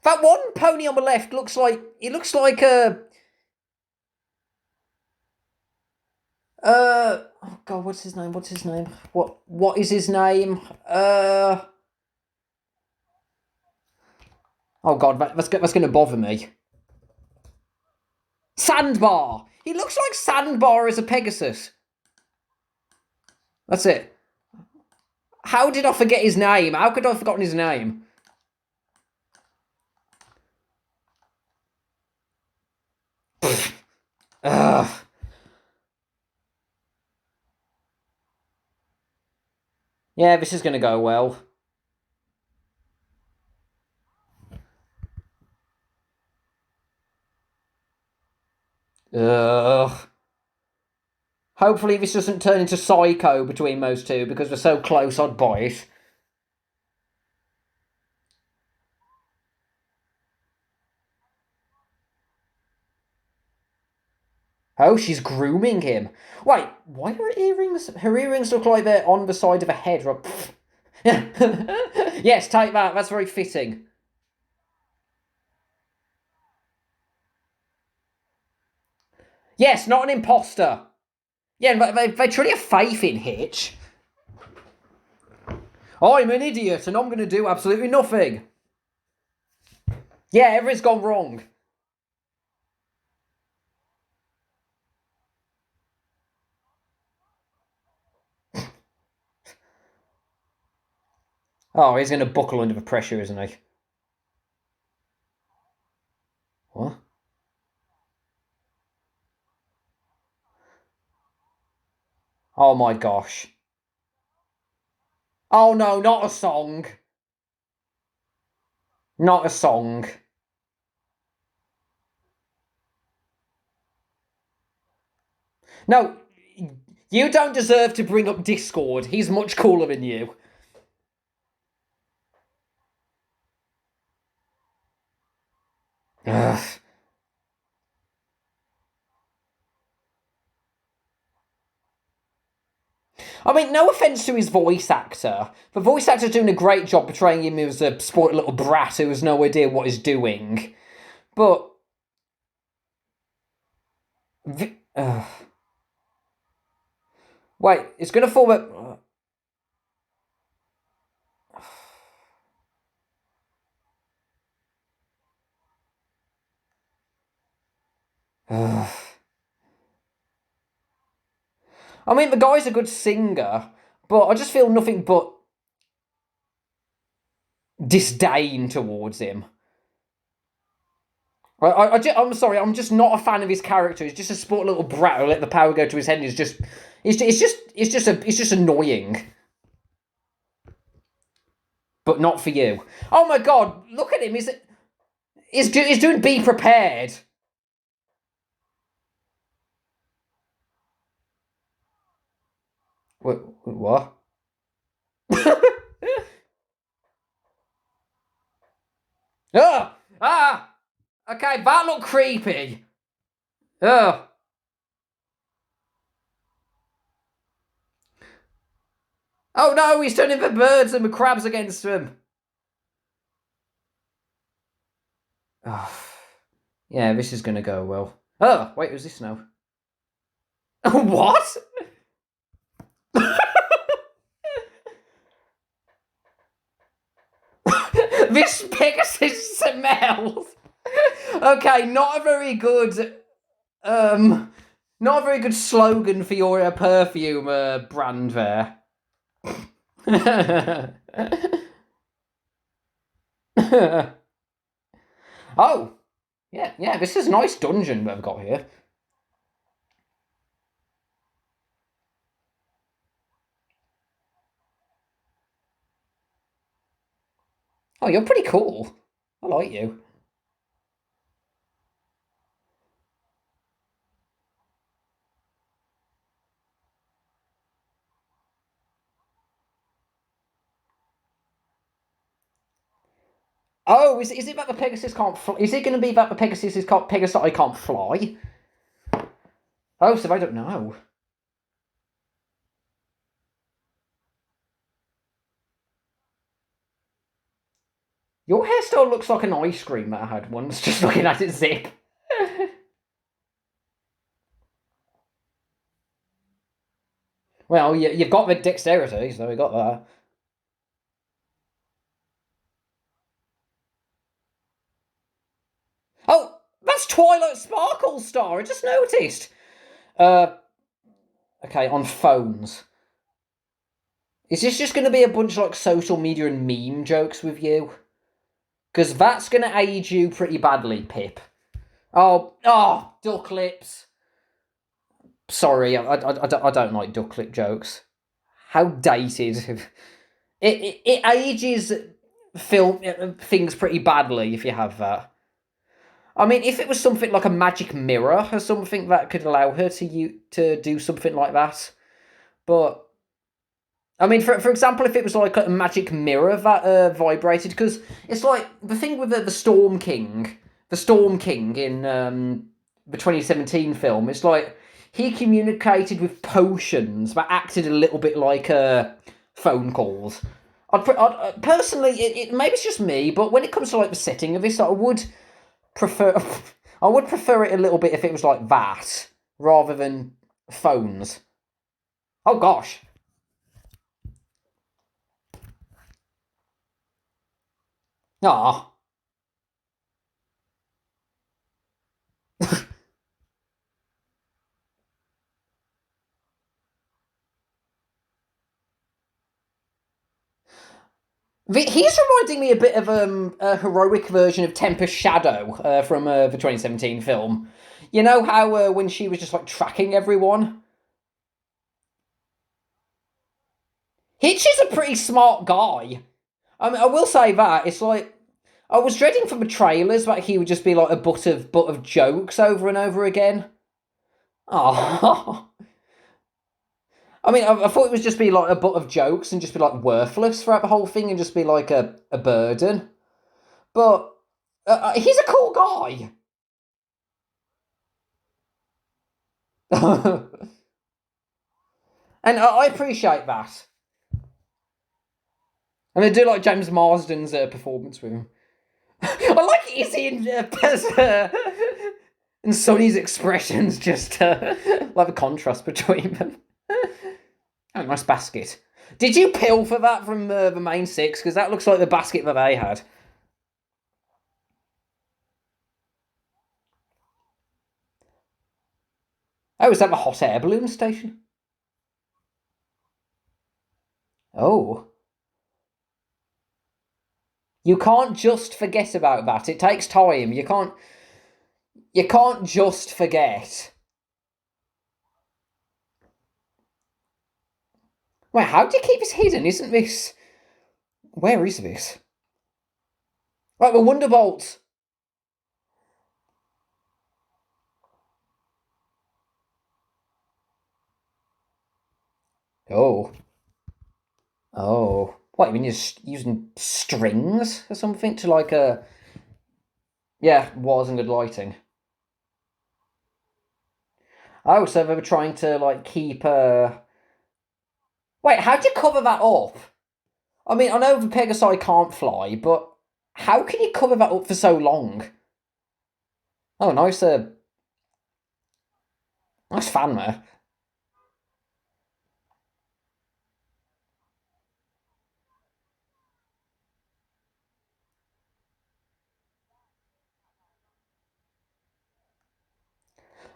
That one pony on the left looks like a oh god, what's his name? What's his name? What is his name? Oh god, that's going to bother me. Sandbar. He looks like Sandbar as a Pegasus. That's it. How did I forget his name? How could I have forgotten his name? Ugh. Yeah, this is going to go well. Ugh. Hopefully this doesn't turn into Psycho between those two, because we're so close, I'd buy it. Oh, she's grooming him. Wait, why are her earrings? Her earrings look like they're on the side of a head. Yes, take that. That's very fitting. Yes, not an imposter. Yeah, they truly have faith in Hitch. I'm an idiot and I'm going to do absolutely nothing. Yeah, everything's gone wrong. Oh, he's going to buckle under the pressure, isn't he? What? Oh my gosh. Oh no, not a song. Not a song. No, you don't deserve to bring up Discord. He's much cooler than you. Ugh. I mean, no offence to his voice actor. The voice actor's doing a great job portraying him as a spoiled little brat who has no idea what he's doing. But... Wait, it's going to fall back... I mean, the guy's a good singer, but I just feel nothing but disdain towards him. I'm sorry, I'm just not a fan of his character. He's just a sport little brat who let the power go to his head. It's just annoying. But not for you. Oh my god, look at him. He's doing Be Prepared. What? Oh! Ah! Okay, that looked creepy. Oh. Oh no, he's turning the birds and the crabs against him. Oh. Yeah, this is gonna go well. Oh, wait, who's this now? What? This Pegasus smells. Okay, not a very good not a very good slogan for your perfume brand there. Oh, yeah, this is a nice dungeon that I've got here. Oh, you're pretty cool. I like you. Oh, is it that the Pegasus can't fly? Is it going to be that the Pegasus can't fly? Oh, so I don't know. Your hairstyle looks like an ice cream that I had once, just looking at it zip. Well, you've got the dexterity, so we got that. Oh, that's Twilight Sparkle Star. I just noticed. Okay, on phones. Is this just going to be a bunch of like social media and meme jokes with you? Because that's going to age you pretty badly, Pip. Oh, duck lips. Sorry, I don't like duck lip jokes. how dated. It ages film things pretty badly if you have that. I mean, if it was something like a magic mirror or something that could allow her to do something like that, but I mean, for example, if it was like a magic mirror that vibrated, because it's like the thing with the Storm King in the 2017 film. It's like he communicated with potions that acted a little bit like phone calls. Personally, maybe it's just me, but when it comes to like the setting of this, I would prefer I would prefer it a little bit if it was like that rather than phones. Oh gosh. Ah. He's reminding me a bit of a heroic version of Tempest Shadow from the 2017 film. You know how when she was just like tracking everyone? Hitch is a pretty smart guy. I mean, I will say that it's like I was dreading from the trailers that he would just be like a butt of jokes over and over again. Oh, I mean, I thought it would just be like a butt of jokes and just be like worthless throughout the whole thing and just be like a burden. But he's a cool guy. And I appreciate that. And I do like James Marsden's performance with him. I like Izzy and Sonny's expressions, just like the contrast between them. Oh, nice basket. Did you pilfer that from the main six? Because that looks like the basket that they had. Oh, is that the hot air balloon station? Oh. You can't just forget about that. It takes time. You can't just forget. Wait, how do you keep this hidden? Isn't this... Where is this? Right, the Wonderbolt. Oh. Oh. What, you mean you're using strings or something to like a... Yeah, wires and good lighting. Oh, so they were trying to like keep... Wait, how'd you cover that up? I mean, I know the Pegasi can't fly, but how can you cover that up for so long? Oh, nice, nice fan there.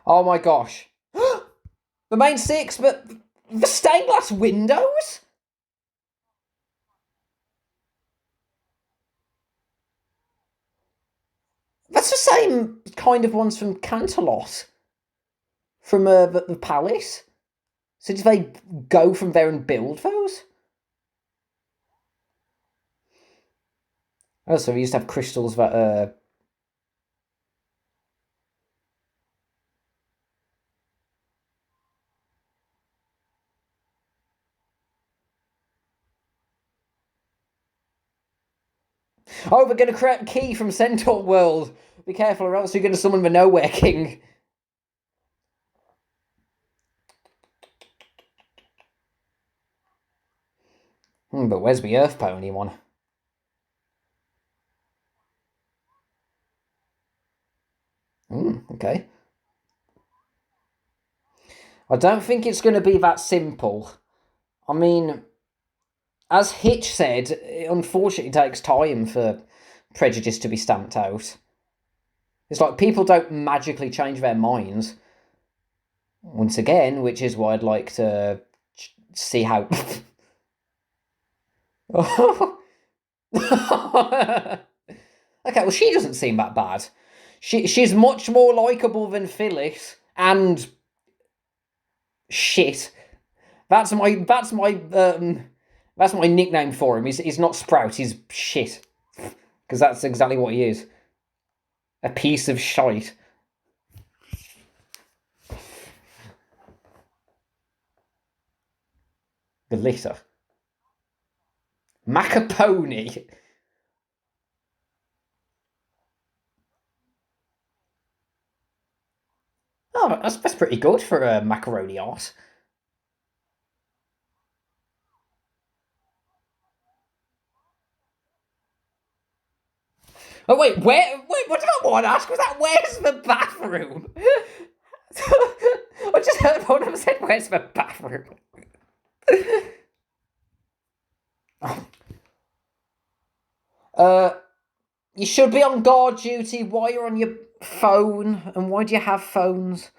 Oh my gosh. The main six, but the stained glass windows? That's the same kind of ones from Canterlot, from the palace. So did they go from there and build those? Oh, so we used to have crystals that Oh, we're gonna create a key from Centaur World. Be careful, or else you're gonna summon the Nowhere King. But where's the Earth Pony one? Okay. I don't think it's going to be that simple. I mean, as Hitch said, it unfortunately takes time for prejudice to be stamped out. It's like people don't magically change their minds. Once again, which is why I'd like to see how. Okay, well, she doesn't seem that bad. She's much more likable than Phyllis and shit that's my nickname for him. He's not Sprout, he's shit. Because that's exactly what he is. A piece of shite. Glitter. Macapony. Oh, that's pretty good for a macaroni art. Oh wait, what did I want to ask? Was that where's the bathroom? I just heard one of them said, "Where's the bathroom?" uh, you should be on guard duty. Why you're on your phone, and why do you have phones?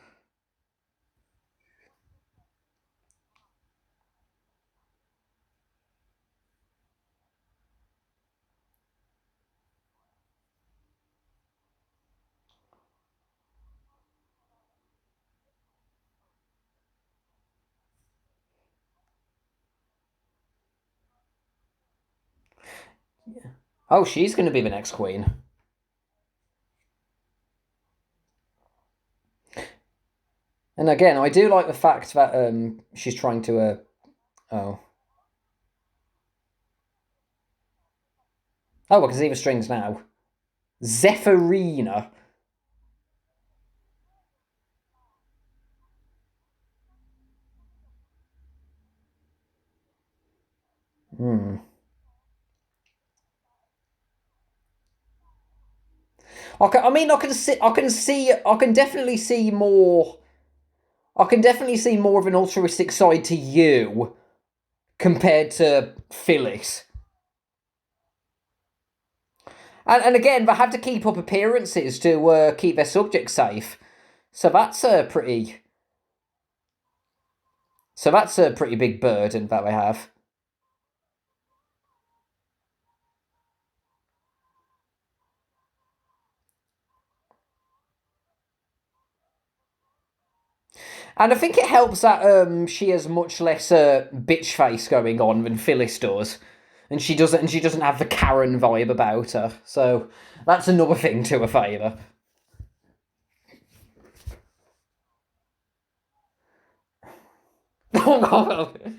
Oh, she's going to be the next queen. And again, I do like the fact that she's trying to oh. Oh, I can see the strings now. Zephyrina. Hmm. I can definitely see more. I can definitely see more of an altruistic side to you compared to Phyllis. And again, they have to keep up appearances to keep their subjects safe. So that's a pretty. So that's a pretty big burden that they have. And I think it helps that she has much less bitch face going on than Phyllis does, and she doesn't have the Karen vibe about her. So that's another thing to her favour. Oh god.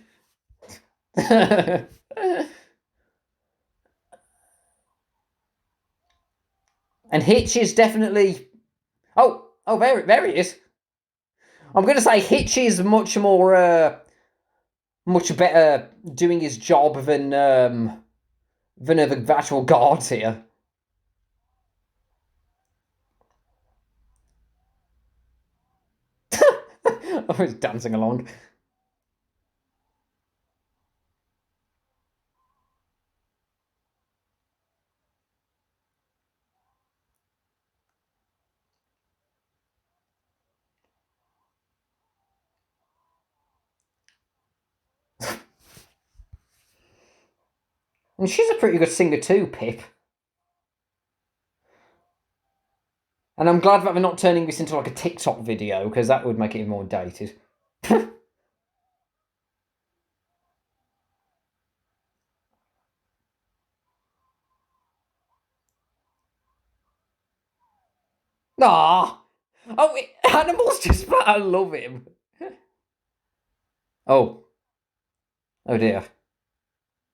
And Hitch is definitely. Oh, there he is. I'm going to say Hitch is much more, much better doing his job than the actual guards here. I was dancing along. And she's a pretty good singer too, Pip. And I'm glad that they're not turning this into like a TikTok video, because that would make it even more dated. Ah, oh, animals just I love him. Oh, oh dear.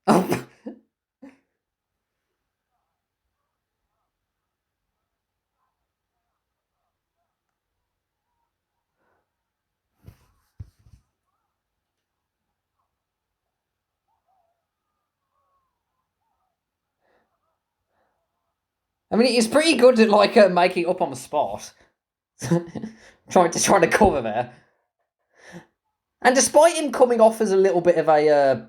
Oh. I mean, he's pretty good at like making up on the spot, trying to cover there. And despite him coming off as a little bit of a,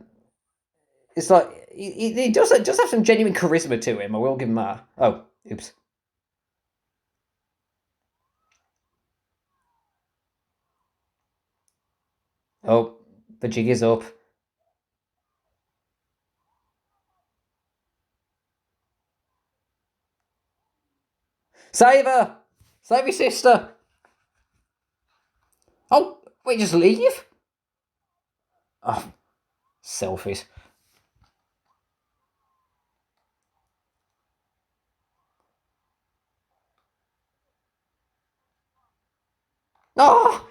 it's like he does have some genuine charisma to him. I will give him that. Oh, oops. Oh, the jig is up. Save her! Save your sister! Oh, wait, just leave? Oh, selfies. Oh!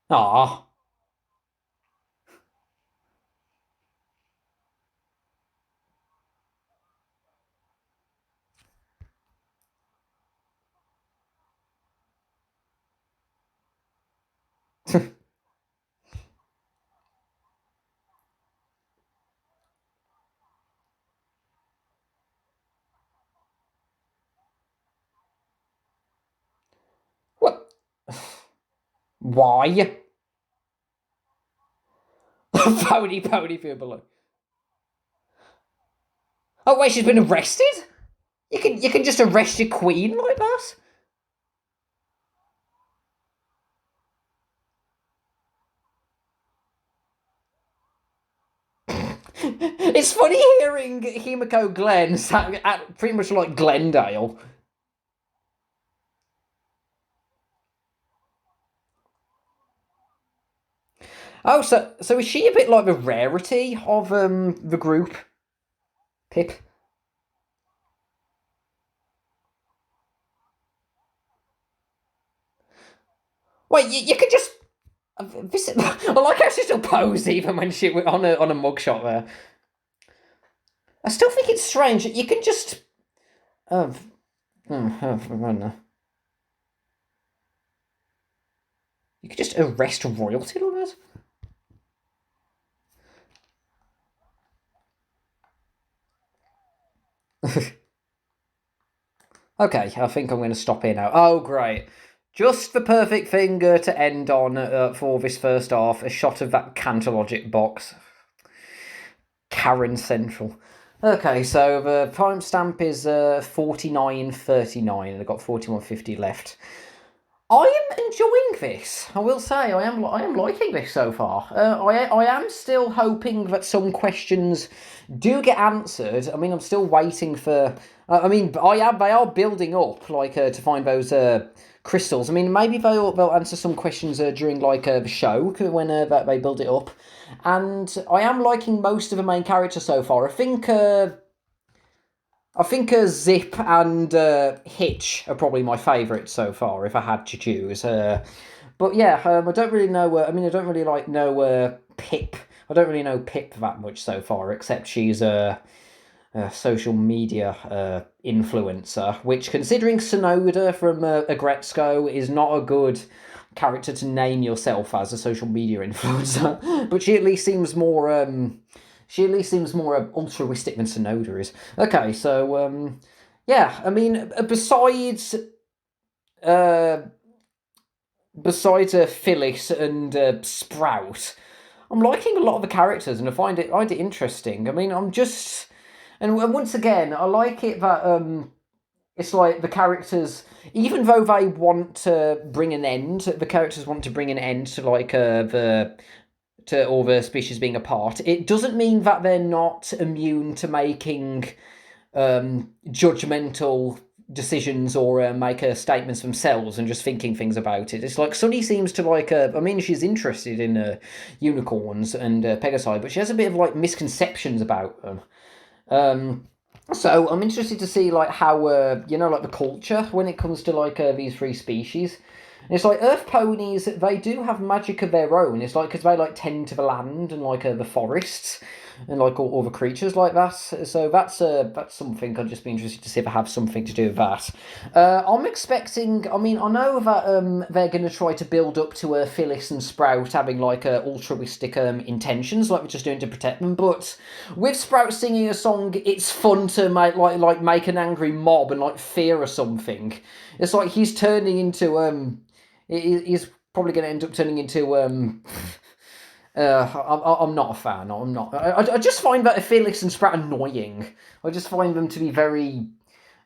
Oh. What? Why? Pony for below. Oh wait, she's been arrested? You can just arrest your queen like that? It's funny hearing Himiko Glen sound at pretty much like Glendale. Oh, so is she a bit like the rarity of the group? Pip. Wait, you could just visit. I like how she still pose even when she on a mugshot there. I still think it's strange. You can just. Uh, I don't know. You could just arrest royalty like that. Okay, I think I'm going to stop here now. Oh, great. Just the perfect thing to end on for this first half. A shot of that Cantalogic box. Karen Central. Okay, so the timestamp is 49:39, and I've got 41:50 left. I am enjoying this. I will say I am liking this so far. I am still hoping that some questions do get answered. I mean, I'm still waiting for. I mean, they are building up like to find those crystals. I mean, maybe they'll answer some questions during like the show when they build it up. And I am liking most of the main characters so far. I think Zip and Hitch are probably my favourites so far, if I had to choose. But yeah, I don't really know. I don't really know Pip. I don't really know Pip that much so far, except she's a social media influencer. Which, considering Sonoda from Agretzko is not a good character to name yourself as a social media influencer, but she at least seems more. Altruistic than Sonoda is. Okay, so yeah, I mean, uh, besides Phyllis and Sprout, I'm liking a lot of the characters, and I find it interesting. I mean, and once again, I like it that it's like the characters, even though they want to bring an end, the characters want to bring an end to like the to all the species being apart. It doesn't mean that they're not immune to making judgmental decisions or make statements themselves and just thinking things about it. It's like Sunny seems to like. I mean, she's interested in unicorns and Pegasi, but she has a bit of like misconceptions about them. So I'm interested to see like how like the culture when it comes to like these three species. And it's like Earth ponies, they do have magic of their own. It's like because they like tend to the land and like the forests and like all the creatures like that. So that's something I'd just be interested to see if I have something to do with that. I'm expecting. I mean, I know that they're going to try to build up to Phyllis and Sprout having like altruistic intentions, like we're just doing to protect them. But with Sprout singing a song, it's fun to make an angry mob and like fear or something. It's like he's turning into he's probably going to end up turning into I'm not a fan. I'm not. I just find that Felix and Sprout annoying. I just find them to be very.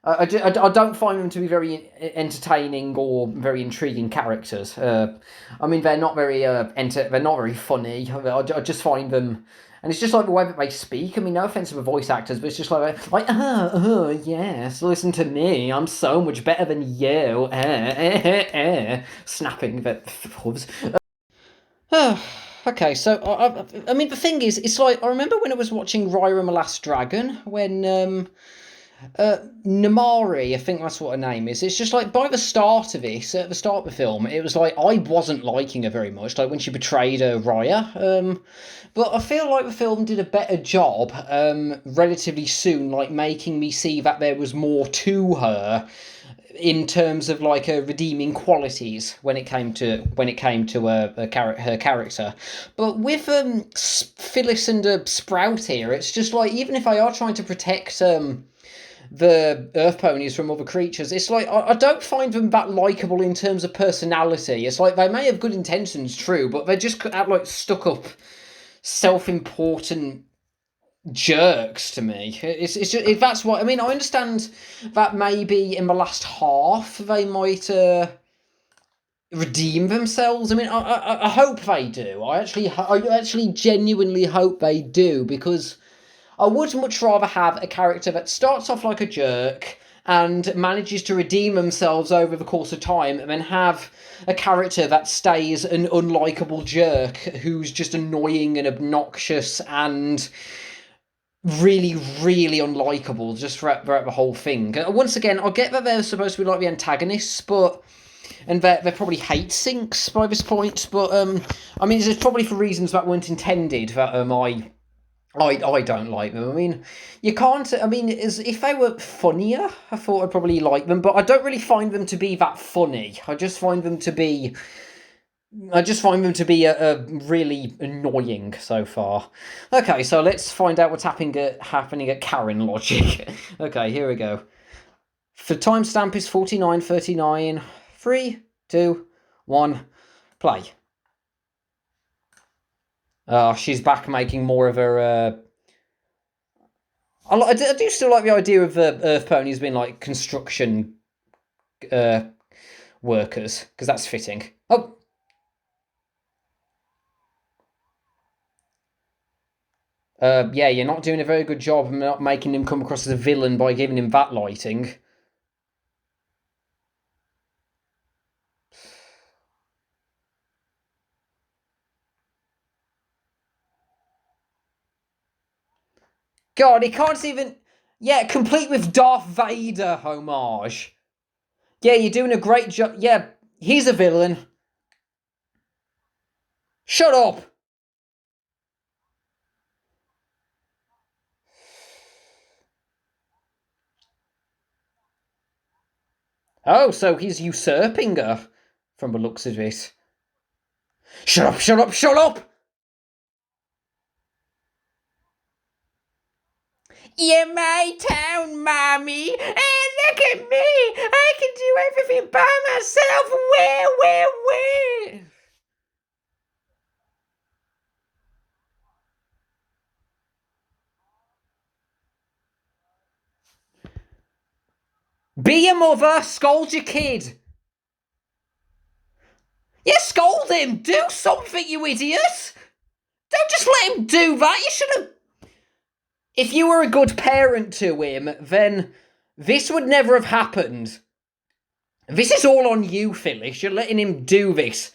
I don't find them to be very entertaining or very intriguing characters. I mean, they're not very they're not very funny. I just find them And it's just like the way that they speak. I mean, no offense to the voice actors, but it's just yes, listen to me. I'm so much better than you. Snapping the hooves. Okay, so I mean, the thing is, it's like I remember when I was watching Raya and the Last Dragon when Namari, I think that's what her name is. It's just like by the start of this, at the start of the film, it was like I wasn't liking her very much, like when she betrayed Raya. But I feel like the film did a better job, relatively soon, like making me see that there was more to her in terms of like her redeeming qualities when it came to her character. But with Phyllis and Sprout here, it's just like even if they are trying to protect the earth ponies from other creatures, it's like I don't find them that likable in terms of personality. It's like they may have good intentions, true, but they're just like stuck up, self-important jerks to me. It's just that's what I mean. I understand that maybe in the last half they might redeem themselves. I mean, I hope they do. I actually genuinely hope they do, because I would much rather have a character that starts off like a jerk and manages to redeem themselves over the course of time, than have a character that stays an unlikable jerk who's just annoying and obnoxious and really, really unlikable just throughout the whole thing. Once again, I get that they're supposed to be like the antagonists, but and they're probably hate sinks by this point. But I mean, it's probably for reasons that weren't intended that I don't like them. I mean, you can't. I mean, if they were funnier, I thought I'd probably like them, but I don't really find them to be that funny. I just find them to be a really annoying so far. Okay, so let's find out what's happening at Karen Logic. Okay, here we go. The timestamp is 49:39. 3, 2, 1, play. She's back making more of her. I do still like the idea of the Earth ponies being like construction workers, because that's fitting. Oh, yeah, you're not doing a very good job of not making him come across as a villain by giving him that lighting. God, he can't even. Yeah, complete with Darth Vader homage. Yeah, you're doing a great job. Yeah, he's a villain. Shut up! Oh, so he's usurping her, from the looks of it. Shut up, shut up, shut up! You're my town, mommy! And look at me! I can do everything by myself! Where? Be a mother, scold your kid! Yeah, scold him! Do something, you idiot! Don't just let him do that! You should have. If you were a good parent to him, then this would never have happened. This is all on you, Phyllis. You're letting him do this.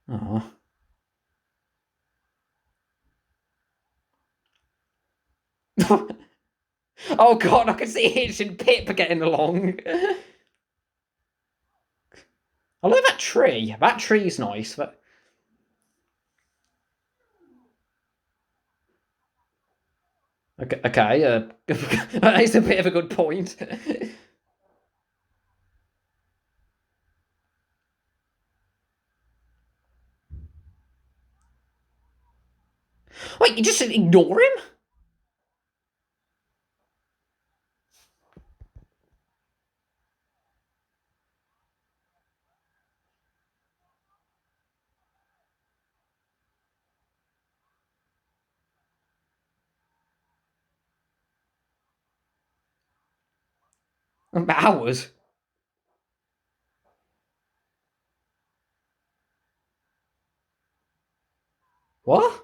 Oh. Oh god, I can see Hitch and Pip getting along. I like that tree. That tree's nice. But... Okay, that's a bit of a good point. Wait, you just ignore him? Hours? What?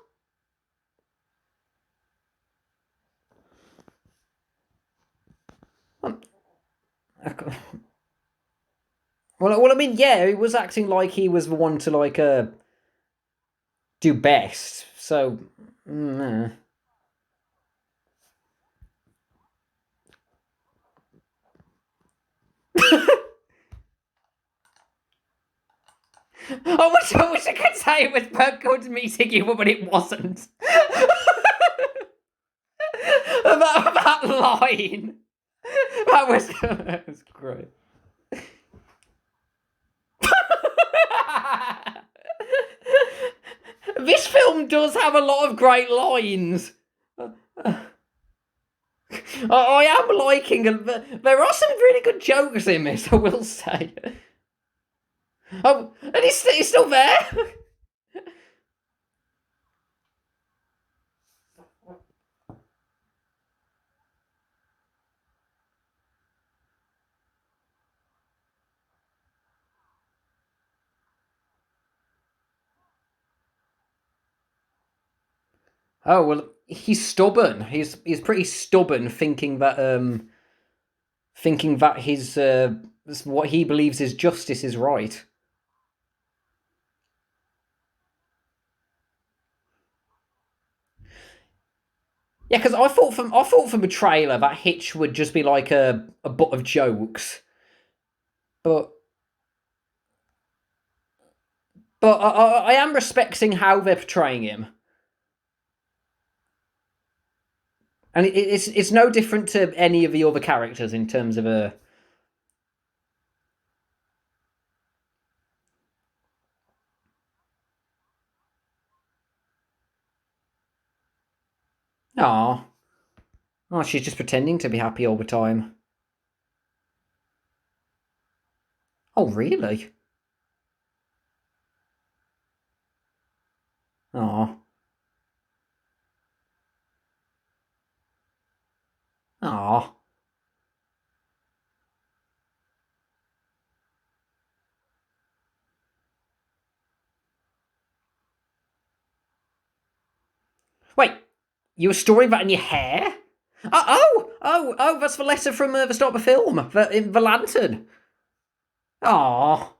Well, I mean, yeah, he was acting like he was the one to like do best. So, mm, I wish I could say it was good meeting you, but it wasn't. that line. That was great. This film does have a lot of great lines. I am liking it. There are some really good jokes in this, I will say. Oh, and he's still there. Oh well, he's stubborn. He's pretty stubborn, thinking that his what he believes is justice is right. Yeah, because I thought from the trailer that Hitch would just be like a butt of jokes, but I am respecting how they're portraying him, and it's no different to any of the other characters in terms of a. Aw. Oh, she's just pretending to be happy all the time. Oh, really? Aw. Aw. Wait, you were storing that in your hair? That's the letter from the start of the film. The lantern. Aw.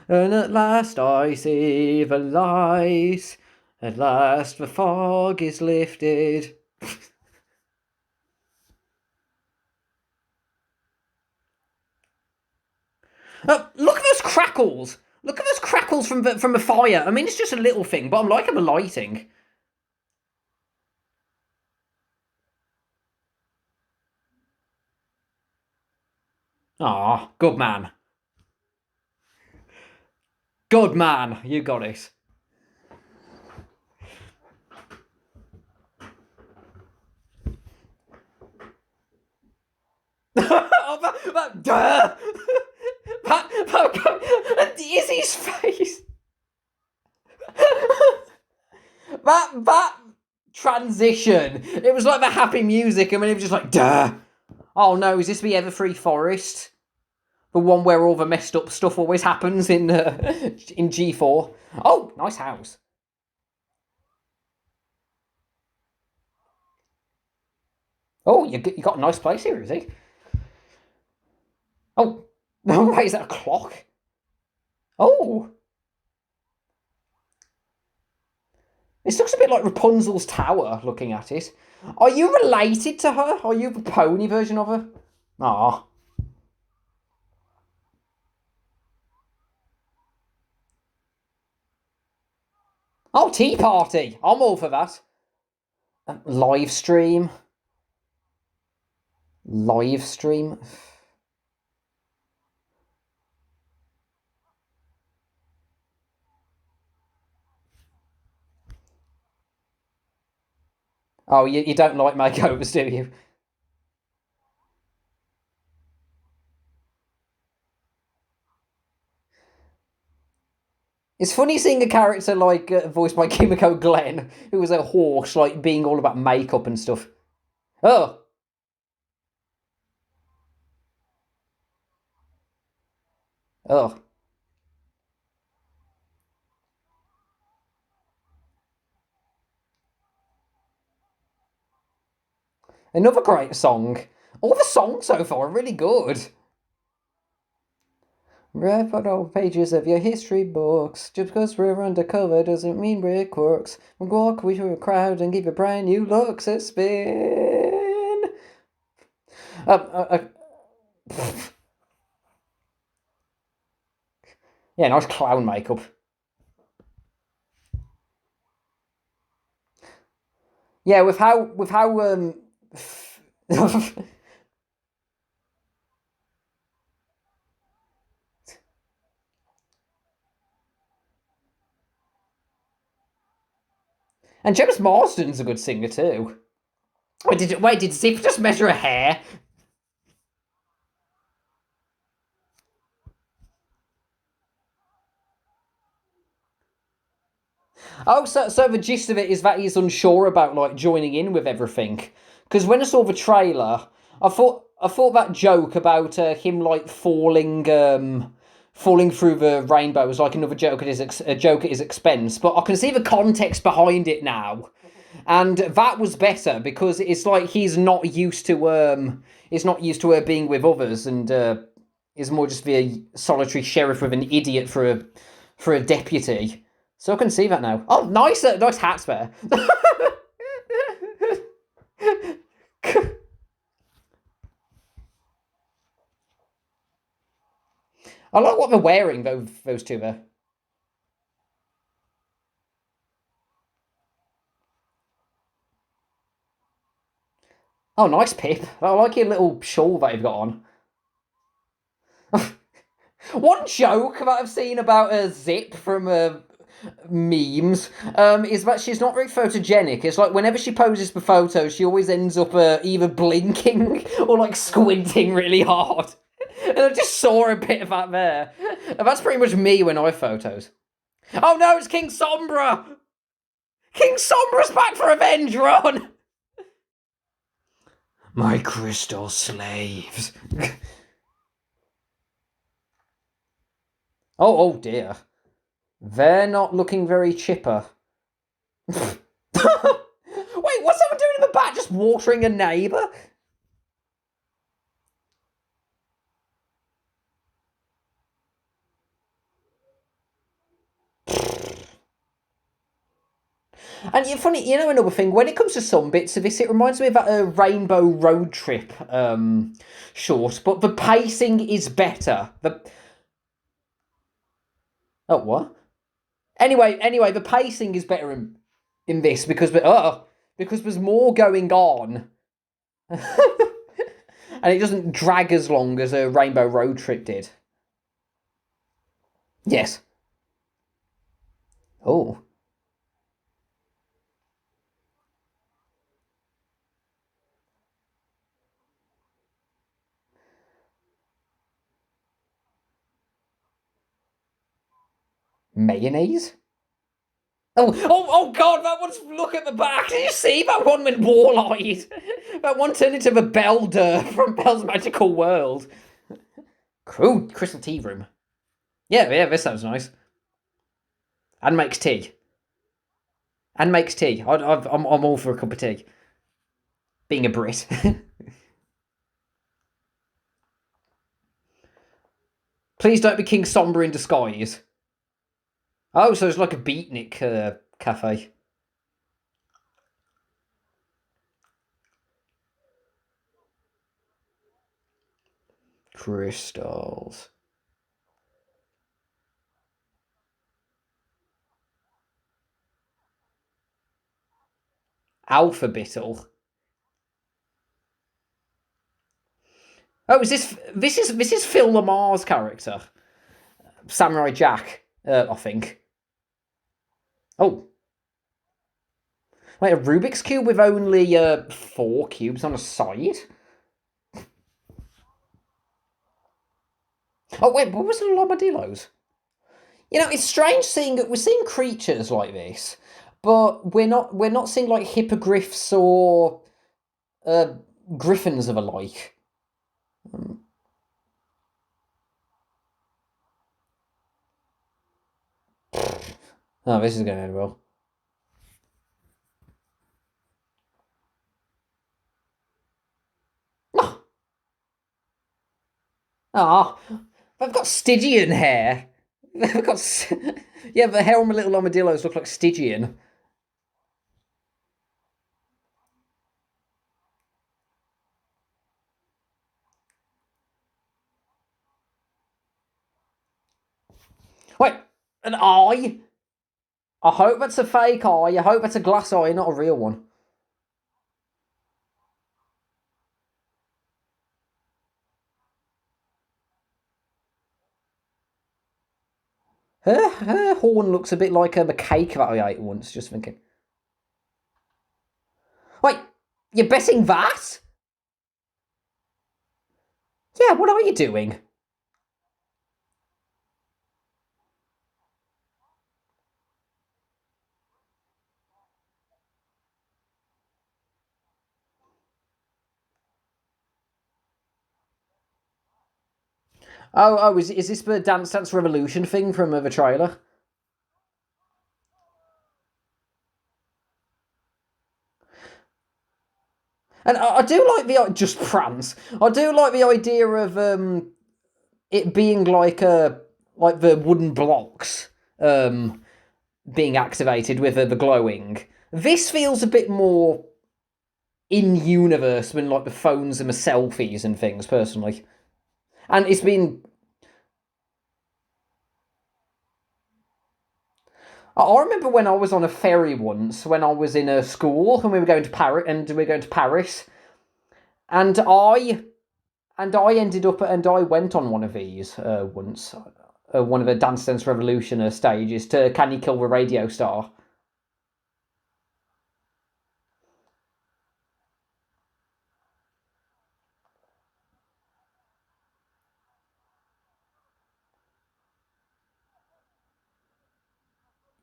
And at last I see the light. At last the fog is lifted. Look at those crackles. Look at those crackles from the fire. I mean, it's just a little thing, but I'm liking the lighting. Aw, good man. Good man. You got it. Oh, duh! Izzy's face. That transition. It was like the happy music, and then it was just like, duh. Oh no, is this the Everfree Forest? The one where all the messed up stuff always happens in G4. Oh, nice house. Oh, you got a nice place here, is he? Oh, no, wait, is that a clock? Oh, this looks a bit like Rapunzel's tower, looking at it. Are you related to her? Are you the pony version of her? Ah. Oh, tea party. I'm all for that. Live stream. Live stream. Oh, you don't like makeovers, do you? It's funny seeing a character like voiced by Kimiko Glenn, who was a horse, like being all about makeup and stuff. Oh, oh, another great song. All the songs so far are really good. Read all pages of your history books. Just because we're undercover doesn't mean we're crooks. We'll walk through a crowd and give a brand new looks a spin. Yeah, nice clown makeup. Yeah, with how and James Marsden's a good singer too. Did Zip just measure a hair? Oh, so the gist of it is that he's unsure about like joining in with everything. Because when I saw the trailer, I thought that joke about him like falling through the rainbow was like another joke a joke at his expense. But I can see the context behind it now, and that was better because it's like he's not used to being with others, and is more just the solitary sheriff with an idiot for a deputy. So I can see that now. Oh, nice hats there. I like what they're wearing, those two there. Oh, nice Pip. I like your little shawl that you've got on. One joke that I've seen about a Zip from memes is that she's not very photogenic. It's like whenever she poses for photos, she always ends up either blinking or like squinting really hard. And I just saw a bit of that there. And that's pretty much me when I have photos. Oh no, it's King Sombra! King Sombra's back for revenge, Ron! My crystal slaves. Oh dear. They're not looking very chipper. Wait, what's someone doing in the back? Just watering a neighbour? And you're funny, another thing, when it comes to some bits of this, it reminds me of that Rainbow Road Trip short, but the pacing is better. Oh, what? Anyway, the pacing is better in this because there's more going on. And it doesn't drag as long as a Rainbow Road Trip did. Yes. Oh. Mayonnaise? Oh God! That one's look at the back. Did you see that one went wall-eyed? That one turned into the Belder from Belle's Magical World. Cool, crystal tea room. Yeah, this sounds nice. And makes tea. And makes tea. I'm all for a cup of tea. Being a Brit. Please don't be King Sombre in disguise. Oh, so it's like a beatnik cafe. Crystals. Alphabital. Oh, this is Phil Lamar's character, Samurai Jack, I think. Oh, wait, a Rubik's cube with only 4 cubes on a side. Oh wait, what was the Lobadillos? It's strange we're seeing creatures like this, but we're not seeing like hippogriffs or uh, griffins of a like. Oh, this is going to end well. Ah, I've got Stygian hair. I've got. Yeah, the hair on my little armadillos look like Stygian. Wait, an eye? I hope that's a fake eye. I hope that's a glass eye, not a real one. Her horn looks a bit like a cake that I ate once, just thinking. Wait, you're betting that? Yeah, what are you doing? Is this the Dance Dance Revolution thing from the trailer? And I do like the just prance. I do like the idea of it being like the wooden blocks being activated with the glowing. This feels a bit more in universe than like the phones and the selfies and things personally. And it's been. I remember when I was on a ferry once when I was in a school and we were going to Paris, and I ended up and I went on one of these once, one of the Dance Dance Revolution stages to Can You Kill the Radio Star?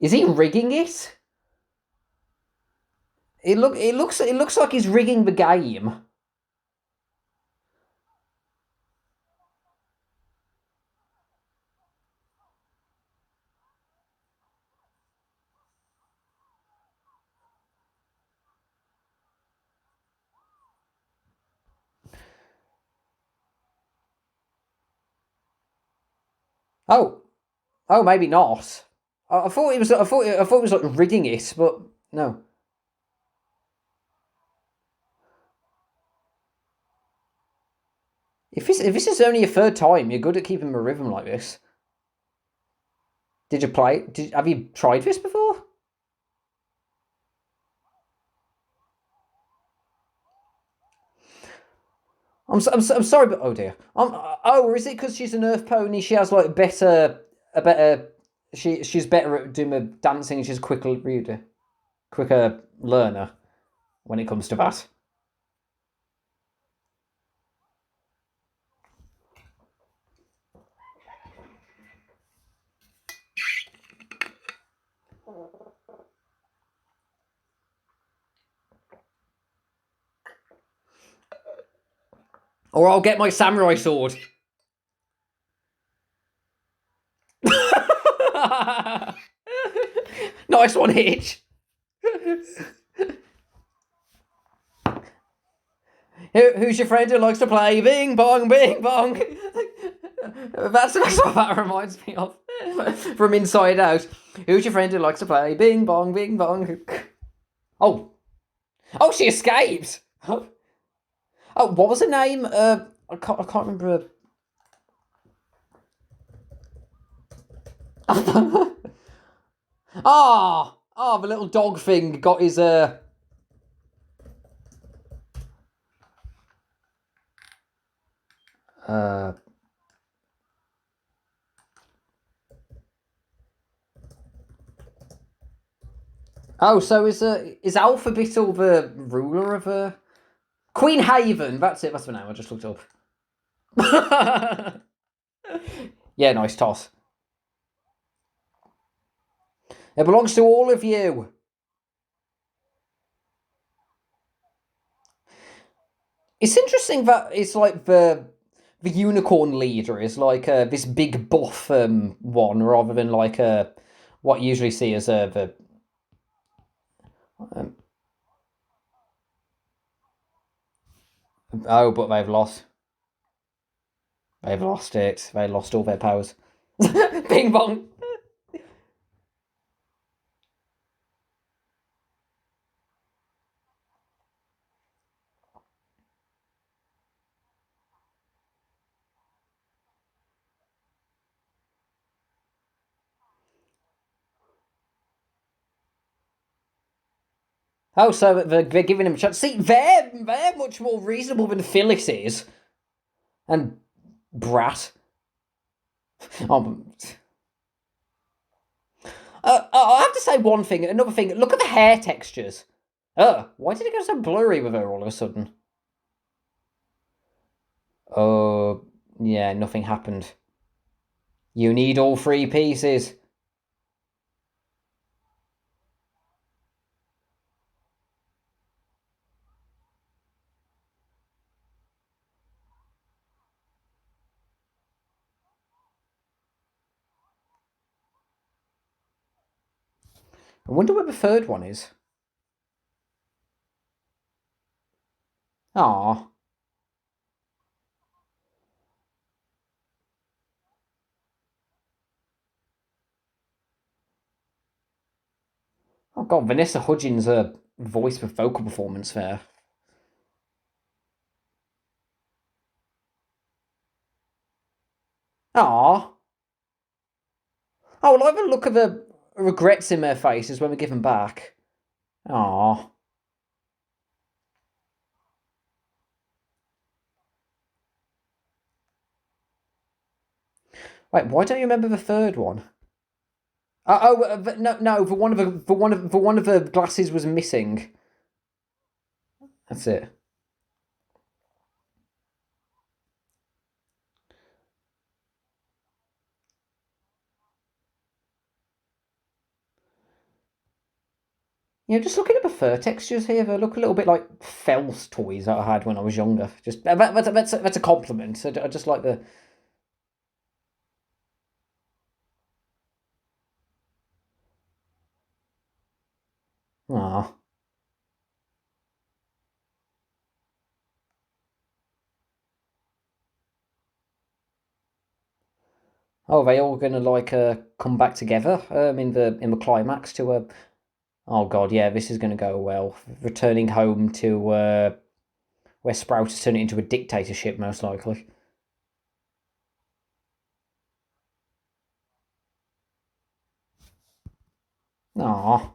Is he rigging it? It looks like he's rigging the game. Oh, oh, maybe not. I thought it was. I thought it was like rigging it, but no. If this is only your third time, you're good at keeping a rhythm like this. Did you play? Have you tried this before? I'm sorry, but oh dear. Or is it because she's an Earth pony? She has like a better. She's better at doing the dancing. And she's a quicker reader, quicker learner when it comes to that. Or I'll get my samurai sword. Nice one, Hitch. Who's your friend who likes to play bing bong, bing bong? That's what that reminds me of from Inside Out. Who's your friend who likes to play bing bong, bing bong? Oh, oh, she escaped. Oh, what was her name? I can't remember. The little dog thing got his uh Oh, so is Alphabeetle the ruler of Queen Haven? That's it. That's the name. I just looked up. Yeah, nice toss. It belongs to all of you. It's interesting that it's like the unicorn leader is like this big buff one rather than like what you usually see as the um, oh, but they've lost. They've lost it. They lost all their powers. Bing bong. Oh, so they're giving him a chance. See, they're much more reasonable than Phyllis is. And Brat. Oh, I have to say one thing. Another thing. Look at the hair textures. Why did it go so blurry with her all of a sudden? Oh, yeah, nothing happened. You need all three pieces. I wonder where the third one is. Ah. Oh god, Vanessa Hudgens' voice with vocal performance there. Ah. Oh, I like the look of the regrets in their faces when we give them back. Ah. Wait, why don't you remember the third one? No, the one of the glasses was missing. That's it. Just looking at the fur textures here, they look a little bit like felt toys that I had when I was younger. Just that's a compliment. I just like the. Ah. Oh, they all gonna like come back together in the climax to Oh god, yeah, this is gonna go well. Returning home to where Sprout has turned it into a dictatorship, most likely. Ah.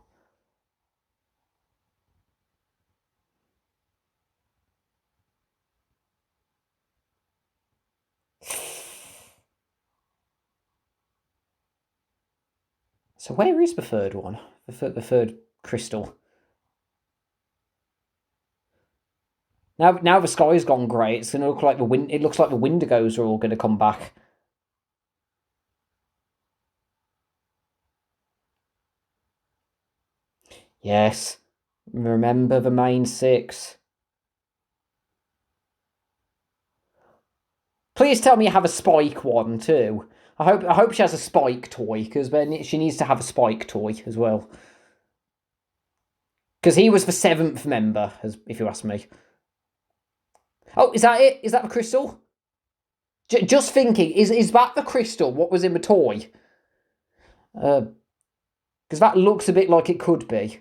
So where is the third one? The third crystal. Now the sky's gone grey. It's gonna look like the wind. It looks like the Wendigos are all gonna come back. Yes. Remember the main six. Please tell me you have a Spike one too. I hope she has a Spike toy because then she needs to have a Spike toy as well. Because he was the seventh member, as if you ask me. Oh, is that it? Is that the crystal? Just thinking, is that the crystal? What was in the toy? Because that looks a bit like it could be.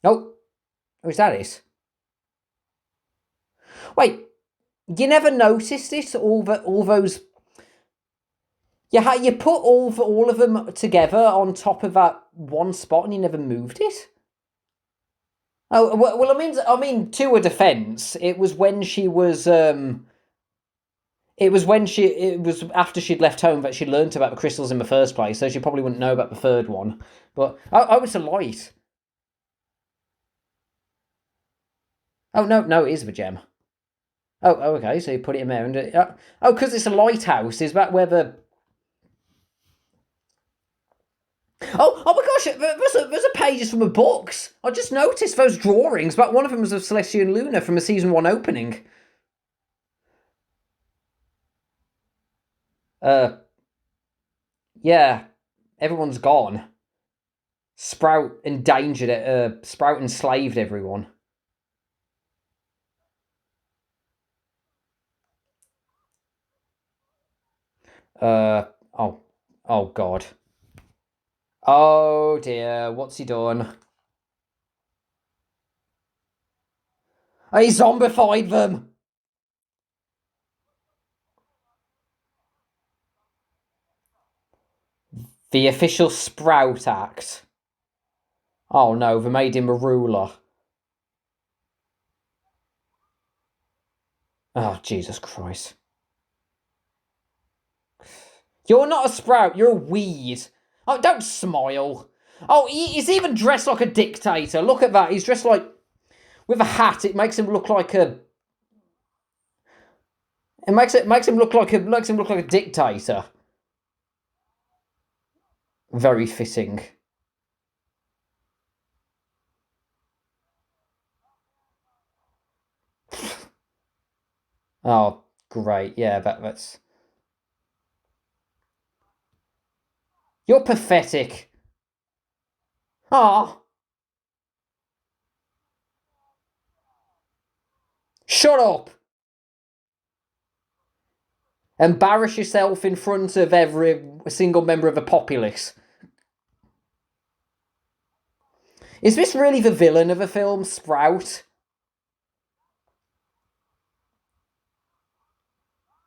Oh, is that it? Wait, you never noticed it? All those. You put all of them together on top of that one spot, and you never moved it. Oh well, I mean, to her defence, it was when she was It was when it was after she'd left home that she learnt about the crystals in the first place, so she probably wouldn't know about the third one. But oh, it's a light. Oh no, it is the gem. Oh, okay. So you put it in there, and because it's a lighthouse. Is that where the? Oh my gosh! There's a pages from the books. I just noticed those drawings, but one of them was of Celestia and Luna from a season one opening. Uh, yeah, everyone's gone. Sprout endangered it. Sprout enslaved everyone. Oh. Oh, God. Oh, dear. What's he done? He zombified them! The official Sprout Act. Oh, no. They made him a ruler. Oh, Jesus Christ. You're not a sprout, you're a weed. Oh, don't smile. Oh, he's even dressed like a dictator. Look at that. He's dressed like... with a hat, it makes him look like a... It makes him look like a dictator. Very fitting. Oh, great. Yeah, that's... You're pathetic. Ah. Shut up. Embarrass yourself in front of every single member of the populace. Is this really the villain of the film, Sprout?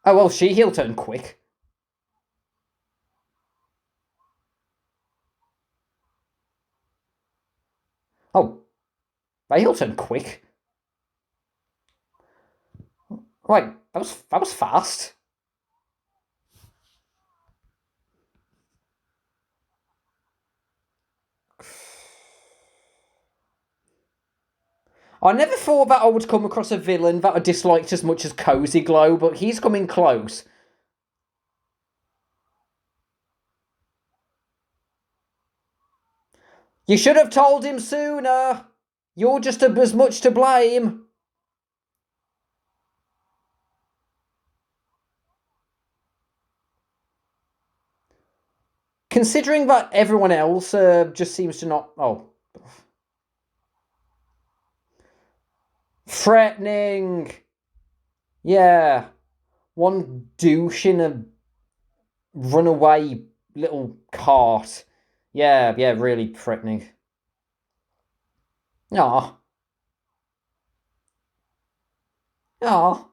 Oh, well, he'll turn quick. Oh, he'll turn quick. Right, that was fast. I never thought that I would come across a villain that I disliked as much as Cozy Glow, but he's coming close. You should have told him sooner. You're just as much to blame. Considering that everyone else just seems to not... Oh. Threatening. Yeah. One douche in a runaway little cart. Yeah, really threatening. Aw. Aw.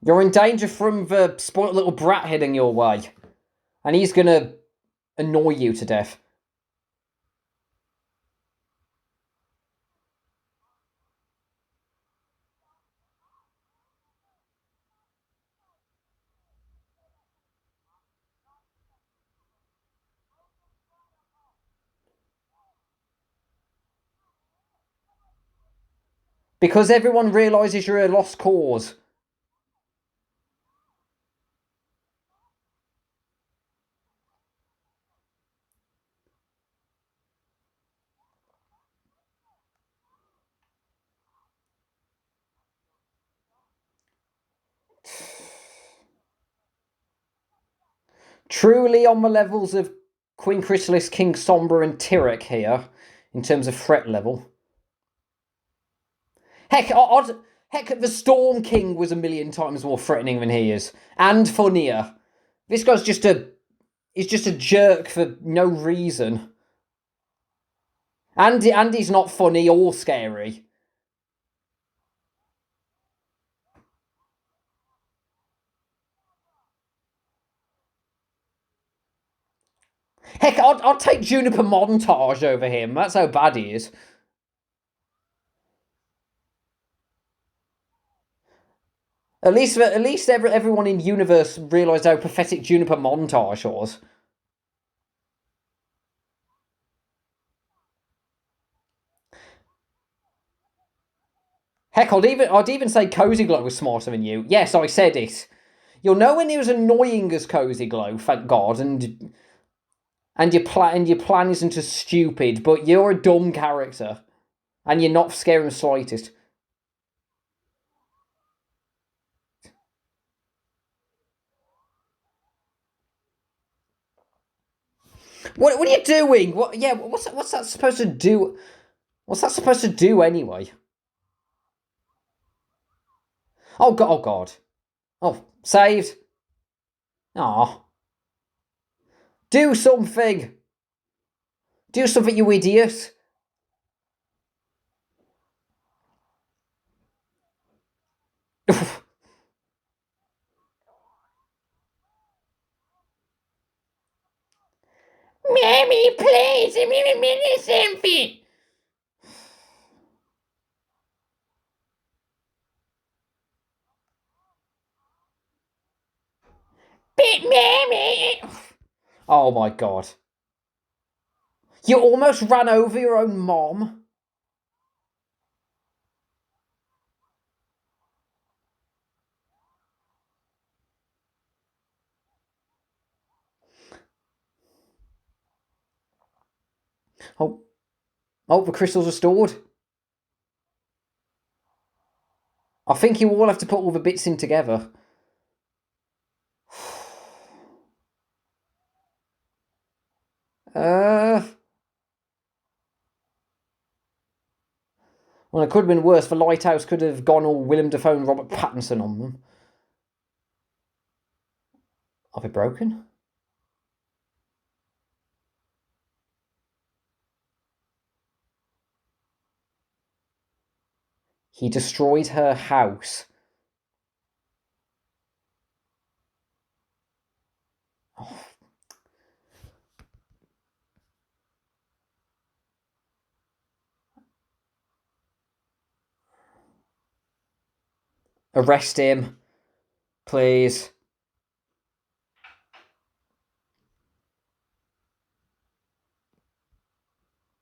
You're in danger from the spoiled little brat heading your way. And he's gonna annoy you to death. Because everyone realises you're a lost cause. Truly on the levels of Queen Chrysalis, King Sombra, and Tyrek here, in terms of threat level. Heck, the Storm King was a million times more threatening than he is. And funnier. This guy's just a jerk for no reason. And he's not funny or scary. Heck, I'd take Juniper Montage over him. That's how bad he is. At least everyone in universe realised how pathetic Juniper Montage was. Heck, I'd even say Cozy Glow was smarter than you. Yes, I said it. You're nowhere near as annoying as Cozy Glow, thank God, and your plan isn't as stupid, but you're a dumb character. And you're not scared in the slightest. What are you doing? What? Yeah, what's that supposed to do? What's that supposed to do anyway? Oh god! Oh god! Oh, saved. Aw. Do something. Do something, you idiot. Mommy, please, I'm in a minute something. Bit Mommy. Oh my god. You almost ran over your own mom. Oh, the crystal's restored. I think you all have to put all the bits in together. Well, it could have been worse. The lighthouse could have gone all Willem Dafoe and Robert Pattinson on them. Are they broken? He destroyed her house. Oh. Arrest him, please.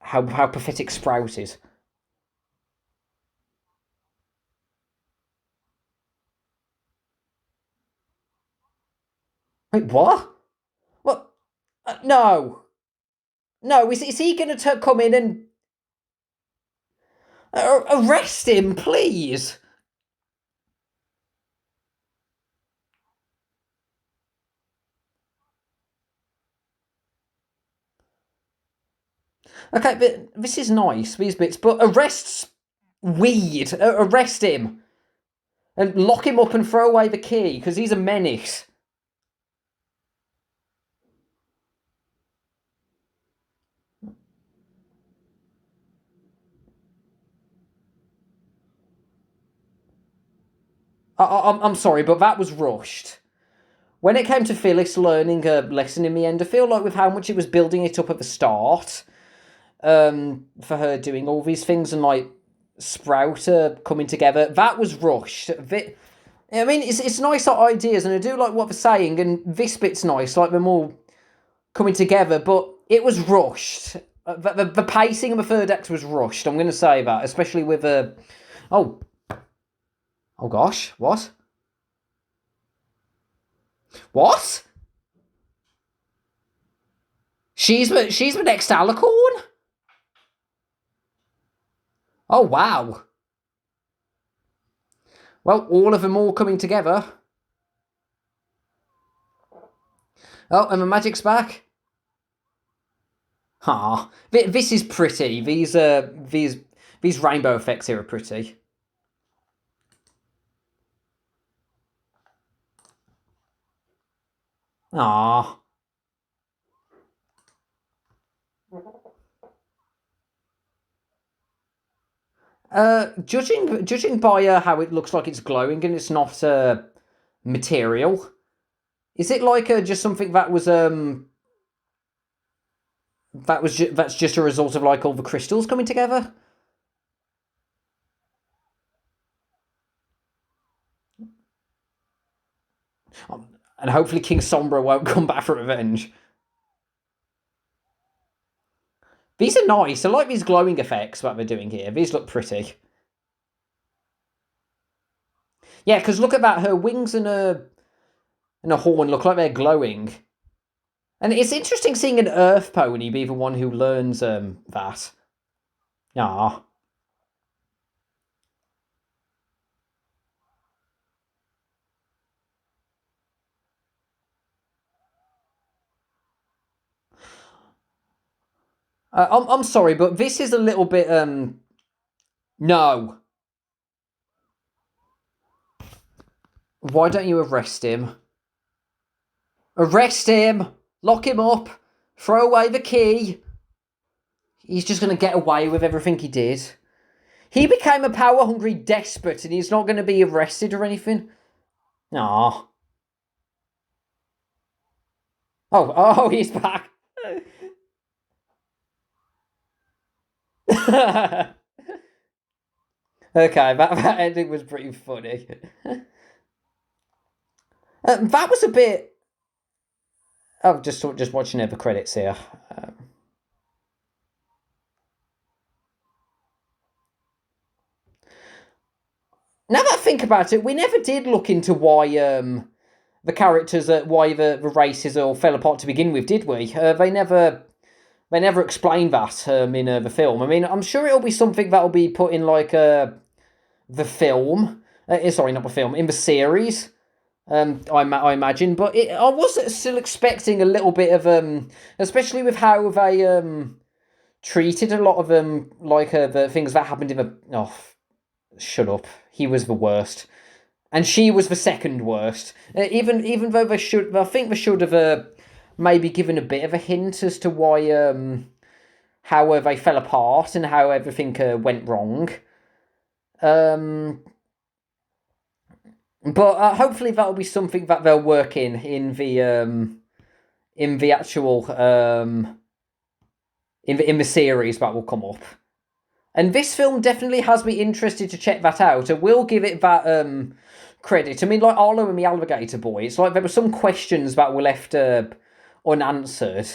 How pathetic Sprout is. Wait, what? What? No. No, is he going to come in and... arrest him, please? Okay, but this is nice, these bits, but arrest's weird. Arrest him. And lock him up and throw away the key, because he's a menace. I'm sorry, but that was rushed. When it came to Phyllis learning a lesson in the end, I feel like with how much it was building it up at the start, for her doing all these things and like Sprouter coming together, that was rushed. I mean, it's nice ideas, and I do like what they're saying, and this bit's nice, like them all coming together, but it was rushed. The pacing of the third act was rushed, I'm going to say that, especially with oh gosh, what? What? She's the next alicorn? Oh, wow. Well, all of them all coming together. Oh, and the magic's back. Ah, this is pretty. These rainbow effects here are pretty. Ah. Judging by how it looks like it's glowing and it's not material, is it like just something that was that's just a result of like all the crystals coming together? And hopefully King Sombra won't come back for revenge. These are nice. I like these glowing effects that they're doing here. These look pretty. Yeah, because look at that. Her wings and a horn look like they're glowing. And it's interesting seeing an earth pony be the one who learns that. Ah. I'm sorry, but this is a little bit no. Why don't you arrest him? Arrest him! Lock him up! Throw away the key! He's just going to get away with everything he did. He became a power-hungry despot and he's not going to be arrested or anything. Aww. Oh, he's back. Okay, that ending was pretty funny. That was a bit... Oh, just watching over credits here. Now that I think about it, we never did look into why the characters, why the races all fell apart to begin with, did we? They never explained that in the film. I mean, I'm sure it'll be something that'll be put in like the film. Sorry, not the film, in the series. I imagine, but I was still expecting a little bit of especially with how they treated a lot of like the things that happened in the. Oh, shut up! He was the worst, and she was the second worst. Even though they should, I think they should have maybe given a bit of a hint as to why how they fell apart and how everything went wrong. But hopefully that'll be something that they'll work in the actual in the series that will come up. And this film definitely has me interested to check that out. I will give it that credit. I mean, like Arlo and the Alligator Boy, it's like there were some questions that were left unanswered,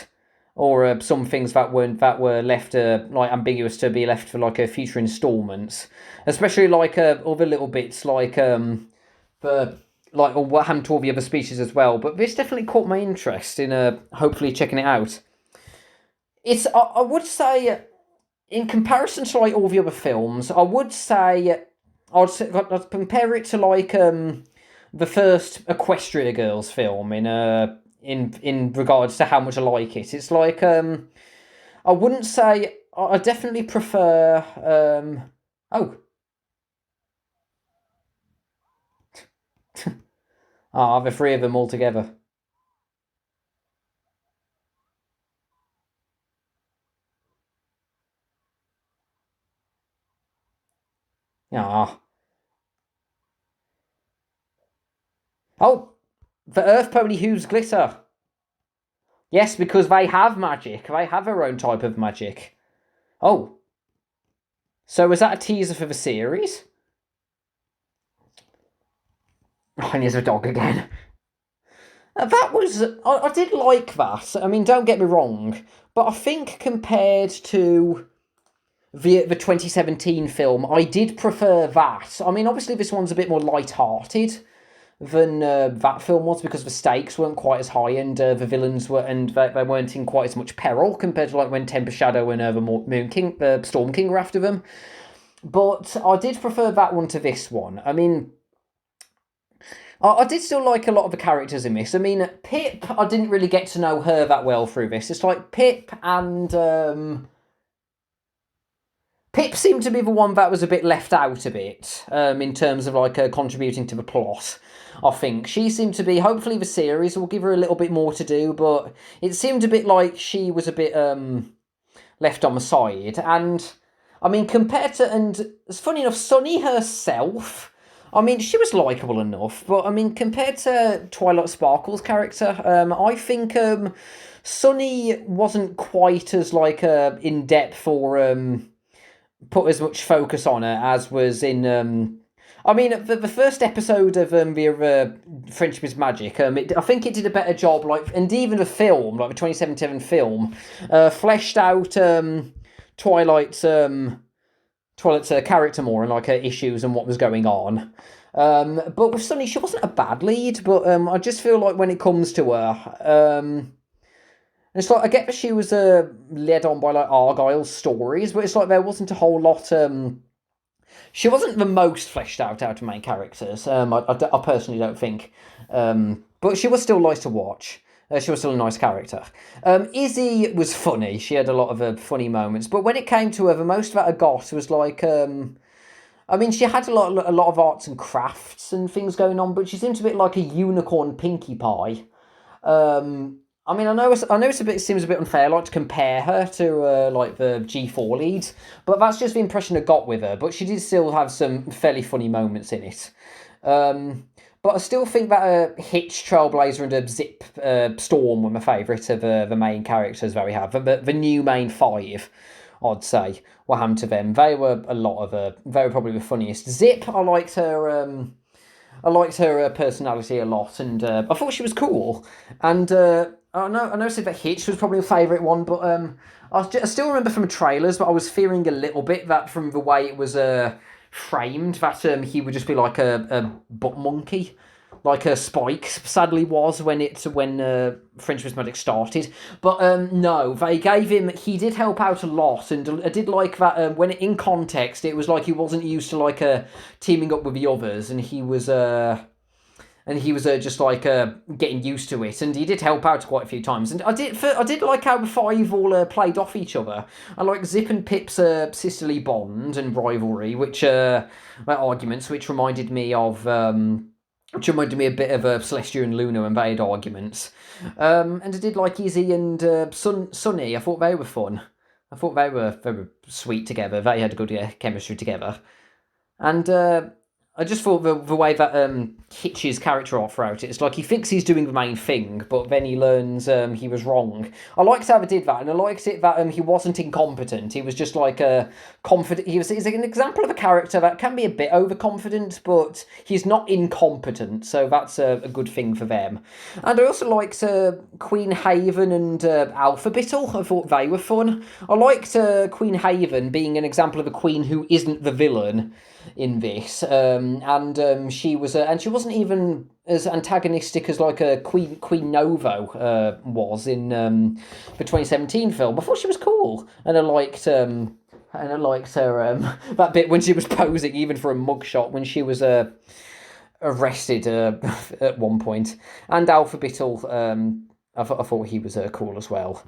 or some things that were left like ambiguous to be left for like future installments. Especially like other little bits like the like or what happened to all the other species as well. But this definitely caught my interest in hopefully checking it out. It's I would say, in comparison to like all the other films, I would say I'd compare it to like the first Equestria Girls film in regards to how much I like it. It's like I wouldn't say I definitely prefer oh. The three of them all together. Ah. Oh, the Earth Pony Hooves Glitter. Yes, because they have magic. They have their own type of magic. Oh. So was that a teaser for the series? Oh, and here's a dog again. That was... I did like that. I mean, don't get me wrong. But I think compared to the 2017 film, I did prefer that. I mean, obviously this one's a bit more light-hearted than that film was, because the stakes weren't quite as high and the villains were, and they weren't in quite as much peril compared to like when Temper Shadow and the Moon King, Storm King were after them. But I did prefer that one to this one. I mean, I did still like a lot of the characters in this. I mean, Pip, I didn't really get to know her that well through this. It's like Pip and Pip seemed to be the one that was a bit left out a bit in terms of like contributing to the plot. I think she seemed to be. Hopefully, the series will give her a little bit more to do, but it seemed a bit like she was a bit left on the side. And I mean, compared to, and it's funny enough, Sunny herself. I mean, she was likable enough, but I mean, compared to Twilight Sparkle's character, I think Sunny wasn't quite as like in depth or put as much focus on her as was in. I mean, the first episode of the Friendship is Magic, I think it did a better job, like, and even the film, like the 2017 film, fleshed out Twilight's character more and like her issues and what was going on. But with Sunny, she wasn't a bad lead, but I just feel like when it comes to her, it's like I get that she was led on by like Argyle's stories, but it's like there wasn't a whole lot. She wasn't the most fleshed out of main characters. I personally don't think, but she was still nice to watch. She was still a nice character. Izzy was funny. She had a lot of funny moments. But when it came to her, the most that I got was like... I mean, she had a lot of arts and crafts and things going on, but she seemed a bit like a unicorn Pinkie Pie. I mean, I know it seems a bit unfair, like to compare her to like the G4 leads, but that's just the impression I got with her. But she did still have some fairly funny moments in it. But I still think that Hitch, Trailblazer, and Zip Storm were my favourite of the main characters that we have. The new main five, I'd say, what happened to them. They were they were probably the funniest. Zip, I liked her. I liked her personality a lot, and I thought she was cool. And I noticed that Hitch was probably a favourite one, but I still remember from trailers, but I was fearing a little bit that from the way it was framed, that he would just be like a butt monkey, like Spike sadly was when French Prismatic started. But no, they gave him. He did help out a lot, and I did like that. When in context, it was like he wasn't used to like teaming up with the others, and he was just like getting used to it, and he did help out quite a few times. And I did like how the five all played off each other. I like Zip and Pip's sisterly bond and rivalry, which arguments, which reminded me of. Which reminded me a bit of Celestia and Luna and they had arguments. And I did like Izzy and Sunny. I thought they were fun. I thought they were sweet together. They had good chemistry together. And I just thought the way that Hitch's character arc throughout it, it's like he thinks he's doing the main thing, but then he learns he was wrong. I liked how they did that, and I liked it that he wasn't incompetent. He was just like confident. He's an example of a character that can be a bit overconfident, but he's not incompetent, so that's a good thing for them. And I also liked Queen Haven and Alphabittle. I thought they were fun. I liked Queen Haven being an example of a queen who isn't the villain in this, and she wasn't even as antagonistic as like a Queen Novo was in the 2017 film. I thought she was cool, and I liked her that bit when she was posing even for a mugshot when she was arrested at one point. And Alphabittle, I thought he was cool as well.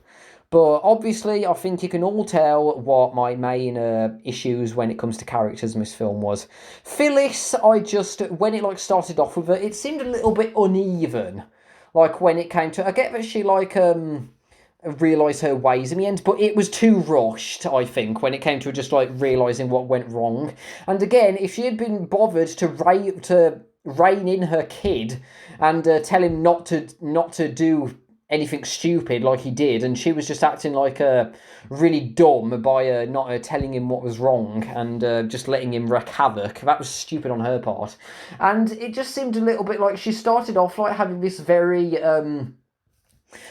But obviously, I think you can all tell what my main issues when it comes to characters in this film was. Phyllis, when it started off with her, it seemed a little bit uneven. Like when it came to, I get that she realised her ways in the end, but it was too rushed, I think, when it came to just realising what went wrong. And again, if she had been bothered to rein in her kid and tell him not to do anything stupid like he did, and she was just acting like really dumb by not telling him what was wrong and just letting him wreak havoc. That was stupid on her part, and it just seemed a little bit like she started off having this very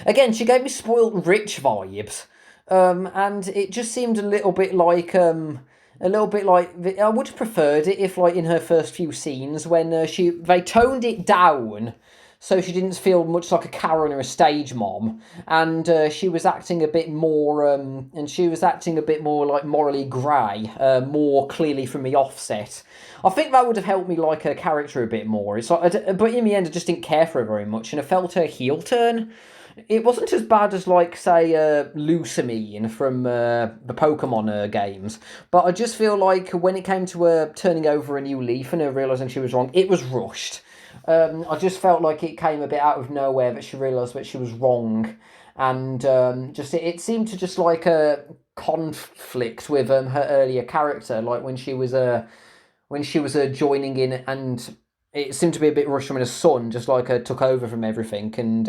again, she gave me spoiled rich vibes, and it just seemed a little bit like I would have preferred it if in her first few scenes when they toned it down so she didn't feel much like a Karen or a stage mom, and she was acting a bit more like morally grey, more clearly from the offset. I think that would have helped me like her character a bit more. It's but in the end, I just didn't care for her very much, and I felt her heel turn. It wasn't as bad as, say, Lucamine from the Pokemon games, but I just feel like when it came to her turning over a new leaf and her realising she was wrong, it was rushed. I just felt like it came a bit out of nowhere that she realised that she was wrong, and it seemed to just a conflict with her earlier character, like when she was joining in, and it seemed to be a bit rushed when her son just took over from everything, and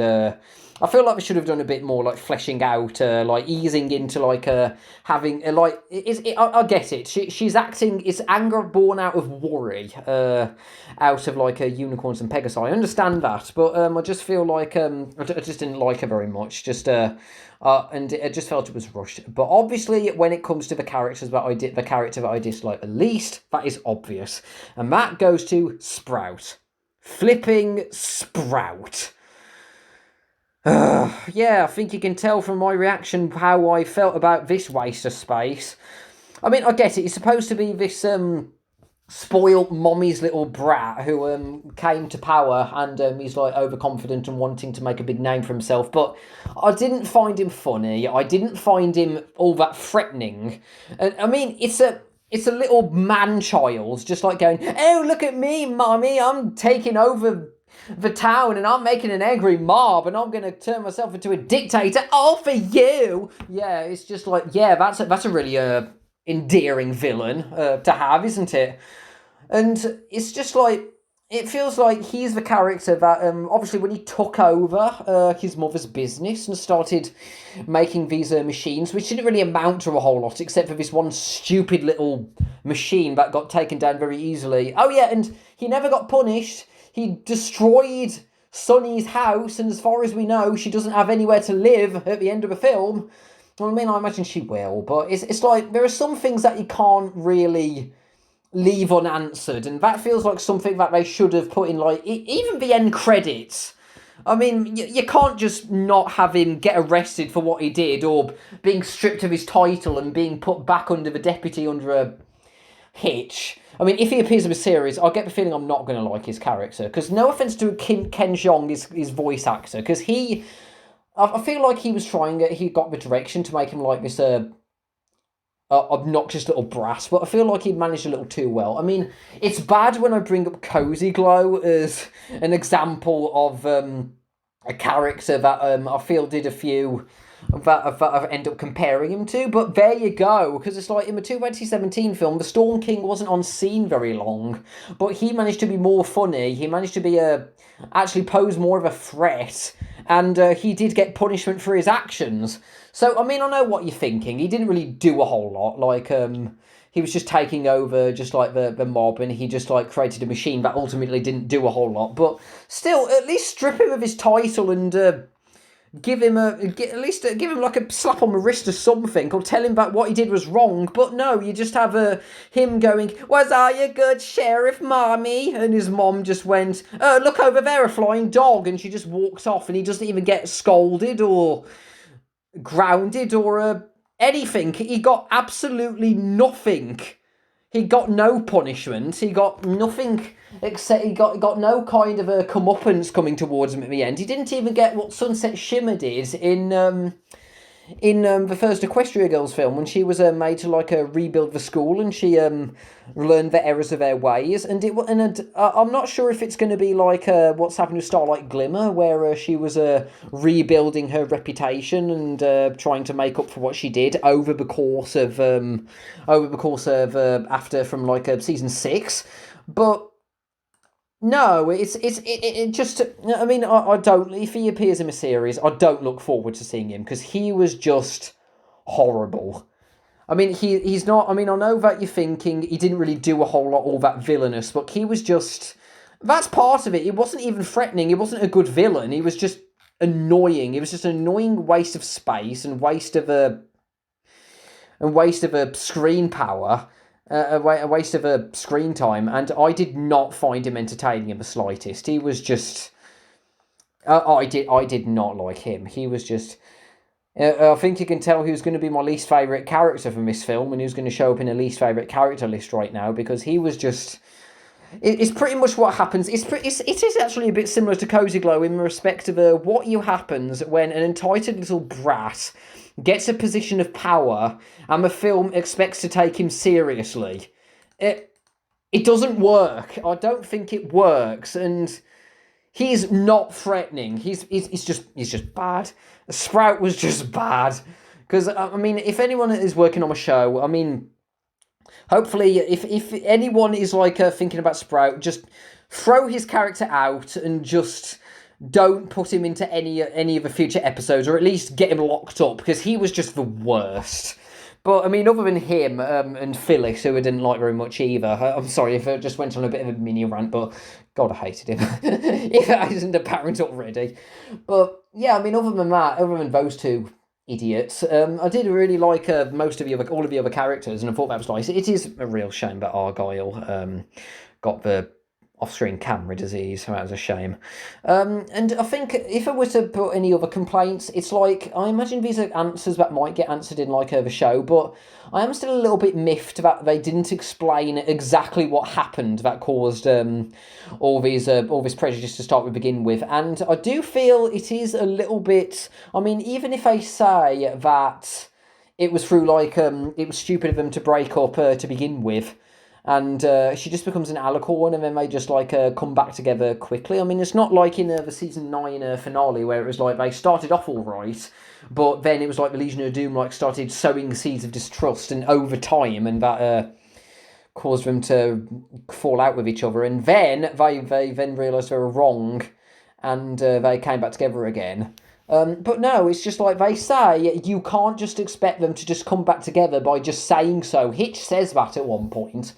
I feel like we should have done a bit more fleshing out, easing into having I get it. She's acting. It's anger born out of worry, out of unicorns and Pegasi. I understand that, but I just feel like I just didn't like her very much. And it just felt it was rushed. But obviously, when it comes to the character that I dislike the least, that is obvious, and that goes to Sprout. Flipping Sprout. Yeah, I think you can tell from my reaction how I felt about this waste of space. I mean, I get it. It's supposed to be this spoiled mommy's little brat who came to power, and he's like overconfident and wanting to make a big name for himself. But I didn't find him funny. I didn't find him all that threatening. And I mean, it's a little man child, just like going, "Oh, look at me, mommy! I'm taking over the town, and I'm making an angry mob, and I'm going to turn myself into a dictator, all for you." Yeah, it's just like, yeah, that's a really endearing villain to have, isn't it? And it's just like, it feels like he's the character that, obviously, when he took over his mother's business and started making these machines, which didn't really amount to a whole lot, except for this one stupid little machine that got taken down very easily. Oh yeah, and he never got punished. He destroyed Sunny's house, and as far as we know, she doesn't have anywhere to live at the end of the film. Well, I mean, I imagine she will, but it's like, there are some things that you can't really leave unanswered, and that feels like something that they should have put in, like, even the end credits. I mean, you can't just not have him get arrested for what he did, or being stripped of his title and being put back under the deputy under a hitch. I mean, if he appears in a series, I get the feeling I'm not going to like his character, because no offense to Ken Jeong, his voice actor, because I feel like he got the direction to make him like this obnoxious little brat, but I feel like he managed a little too well. I mean, it's bad when I bring up Cozy Glow as an example of a character that I feel did a few that I end up comparing him to, but there you go, because it's like in the 2017 film, the Storm King wasn't on scene very long, but he managed to be more funny. He managed to be actually pose more of a threat, and he did get punishment for his actions. So, I mean, I know what you're thinking. He didn't really do a whole lot. Like, he was just taking over just like the mob, and he just like created a machine that ultimately didn't do a whole lot. But still, at least strip him of his title and give him like a slap on the wrist or something, or tell him that what he did was wrong. But no, you just have him going, "Was I a good sheriff, mommy?" And his mom just went, "Look over there, a flying dog," and she just walks off, and he doesn't even get scolded or grounded or anything. He got absolutely nothing. He got no punishment. He got nothing except he got no kind of a comeuppance coming towards him at the end. He didn't even get what Sunset Shimmer did in the first Equestria Girls film, when she was made to like rebuild the school, and she learned the errors of their ways. And I'm not sure if it's going to be like what's happened with Starlight Glimmer, where she was rebuilding her reputation and trying to make up for what she did over the course of after from like season 6, but. No, it just. I mean, I don't. If he appears in a series, I don't look forward to seeing him, because he was just horrible. I mean, he's not. I mean, I know that you're thinking he didn't really do a whole lot, all that villainous, but he was just. That's part of it. He wasn't even threatening. He wasn't a good villain. He was just annoying. It was just an annoying waste of space and waste of a screen power. A waste of a screen time, and I did not find him entertaining in the slightest. He was just, I did not like him. He was just, I think you can tell who's going to be my least favourite character from this film, and who's going to show up in a least favourite character list right now, because he was just. It's pretty much what happens. It is actually a bit similar to Cozy Glow in respect of what happens when an entitled little brat gets a position of power and the film expects to take him seriously. It doesn't work. I don't think it works, and he's not threatening. He's just bad. Sprout was just bad, because I mean, if anyone is working on a show, I mean. Hopefully, if anyone is like thinking about Sprout, just throw his character out and just don't put him into any of the future episodes, or at least get him locked up, because he was just the worst. But, I mean, other than him and Phyllis, who I didn't like very much either. I'm sorry if I just went on a bit of a mini rant, but God, I hated him. If that isn't apparent already. But, yeah, I mean, other than those two idiots, I did really like all of the other characters, and I thought that was nice. It is a real shame that Argyle got the off-screen camera disease, so that was a shame. And I think if I were to put any other complaints, it's like, I imagine these are answers that might get answered in like the show, but I am still a little bit miffed that they didn't explain exactly what happened that caused all this prejudice to start with, begin with. And I do feel it is a little bit, I mean, even if they say that it was through like, it was stupid of them to break up to begin with, and she just becomes an alicorn, and then they just like come back together quickly. I mean, it's not like in the season 9 finale where it was like they started off all right, but then it was like the Legion of Doom like started sowing seeds of distrust, and over time, and that caused them to fall out with each other, and then they then realised they were wrong, and they came back together again. But no, it's just like they say, you can't just expect them to just come back together by just saying so. Hitch says that at one point.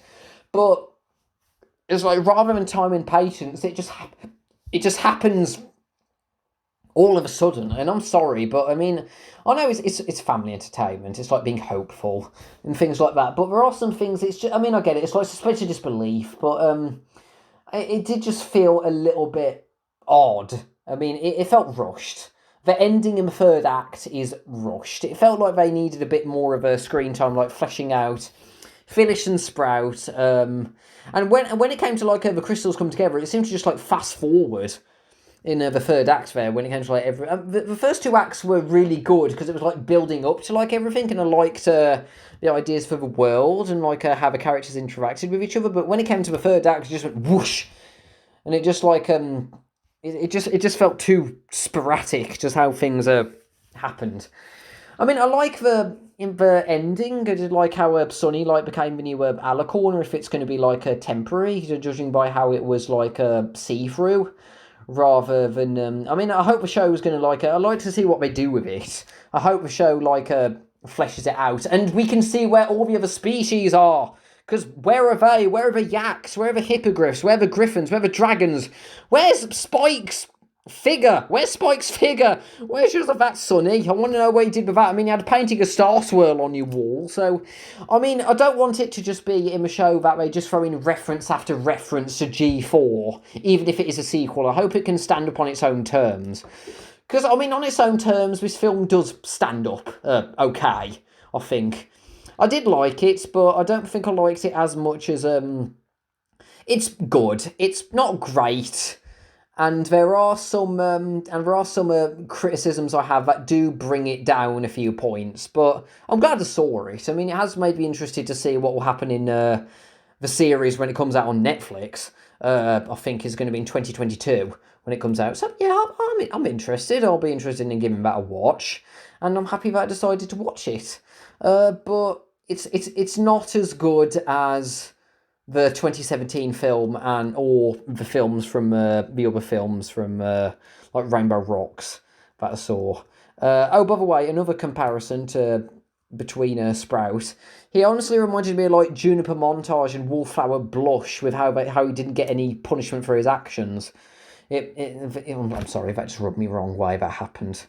But it's like, rather than time and patience, it just happens all of a sudden. And I'm sorry, but I mean, I know it's family entertainment. It's like being hopeful and things like that. But there are some things. It's just, I mean, I get it. It's like suspension of disbelief, but it did just feel a little bit odd. I mean, it felt rushed. The ending in the third act is rushed. It felt like they needed a bit more of a screen time, like fleshing out Phyllis and Sprout. And when it came to like the crystals come together, it seemed to just like fast forward in the third act there. When it came to like the first two acts were really good because it was like building up to like everything, and I liked the ideas for the world and like how the characters interacted with each other. But when it came to the third act, it just went whoosh, and it just like it just felt too sporadic, just how things happened. I mean, I like the ending. I did like how Sonny like became the new Alicorn, or if it's going to be like temporary, judging by how it was like see-through, rather than. I mean, I hope the show is going to like. I'd like to see what they do with it. I hope the show like fleshes it out, and we can see where all the other species are. Because where are they? Where are the yaks? Where are the hippogriffs? Where are the griffins? Where are the dragons? Where's Spike's figure? Where's Spike's figure? Where's yours of that, Sonny? I want to know what he did with that. I mean, you had a painting a star swirl on your wall. So, I mean, I don't want it to just be in the show that they just throw in reference after reference to G4, even if it is a sequel. I hope it can stand up on its own terms. Because, I mean, on its own terms, this film does stand up okay, I think. I did like it, but I don't think I liked it as much as it's good. It's not great, and there are some criticisms I have that do bring it down a few points. But I'm glad I saw it. I mean, it has made me interested to see what will happen in the series when it comes out on Netflix. I think is going to be in 2022 when it comes out. So yeah, I'm interested. I'll be interested in giving that a watch, and I'm happy that I decided to watch it. But it's not as good as the 2017 film or the films from the other films from like Rainbow Rocks that I saw. Oh, by the way, another comparison between Sprout. He honestly reminded me of like Juniper Montage and Wallflower Blush with how he didn't get any punishment for his actions. I'm sorry, that just rubbed me the wrong way. That happened.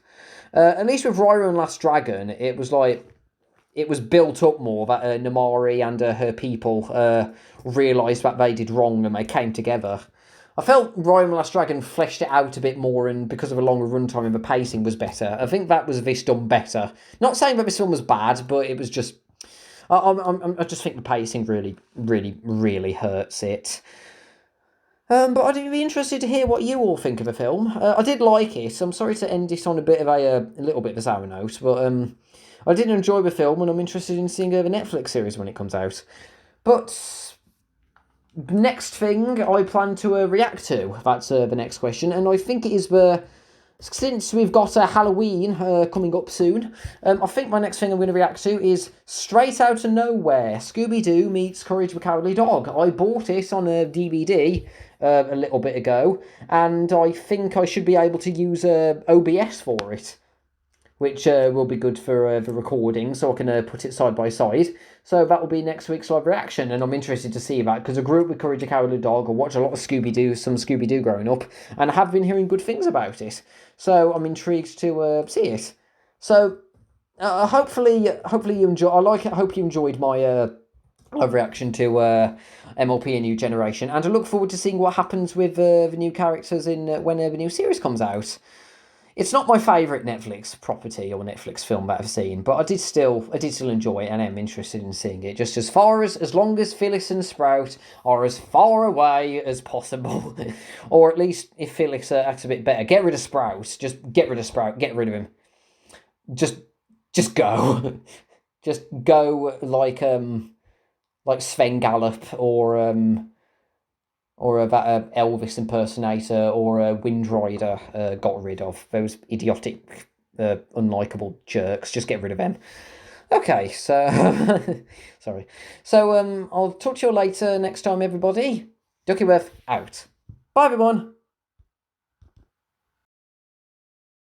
At least with Raya and Last Dragon, it was like. It was built up more that Namari and her people realised that they did wrong and they came together. I felt Raya and the Last Dragon fleshed it out a bit more, and because of a longer runtime and the pacing was better. I think that was this done better. Not saying that this film was bad, but it was just... I just think the pacing really, really, really hurts it. But I'd be interested to hear what you all think of the film. I did like it. I'm sorry to end this on a little bit of a sour note, but I did enjoy the film, and I'm interested in seeing the Netflix series when it comes out. But next thing I plan to react to, that's the next question, and I think it is since we've got Halloween coming up soon, I think my next thing I'm going to react to is Straight Outta Nowhere, Scooby-Doo meets Courage the Cowardly Dog. I bought it on a DVD a little bit ago, and I think I should be able to use OBS for it, which will be good for the recording, so I can put it side by side. So that will be next week's live reaction, and I'm interested to see that, because I grew up with Courage the Cowardly Dog. I watched a lot of some Scooby-Doo growing up, and I have been hearing good things about it. So I'm intrigued to see it. So hopefully you enjoy. I like it. I hope you enjoyed my live reaction to MLP: A New Generation, and I look forward to seeing what happens with the new characters in when the new series comes out. It's not my favourite Netflix property or Netflix film that I've seen, but I did still enjoy it, and I'm interested in seeing it. Just as long as Phyllis and Sprout are as far away as possible, or at least if Phyllis acts a bit better, get rid of Sprout. Just get rid of Sprout. Get rid of him. Just go. Just go like Sven Gallop or that Elvis impersonator or a Wind Rider got rid of. Those idiotic, unlikable jerks. Just get rid of them. Okay, so sorry. So I'll talk to you later next time, everybody. Duckyworth out. Bye, everyone.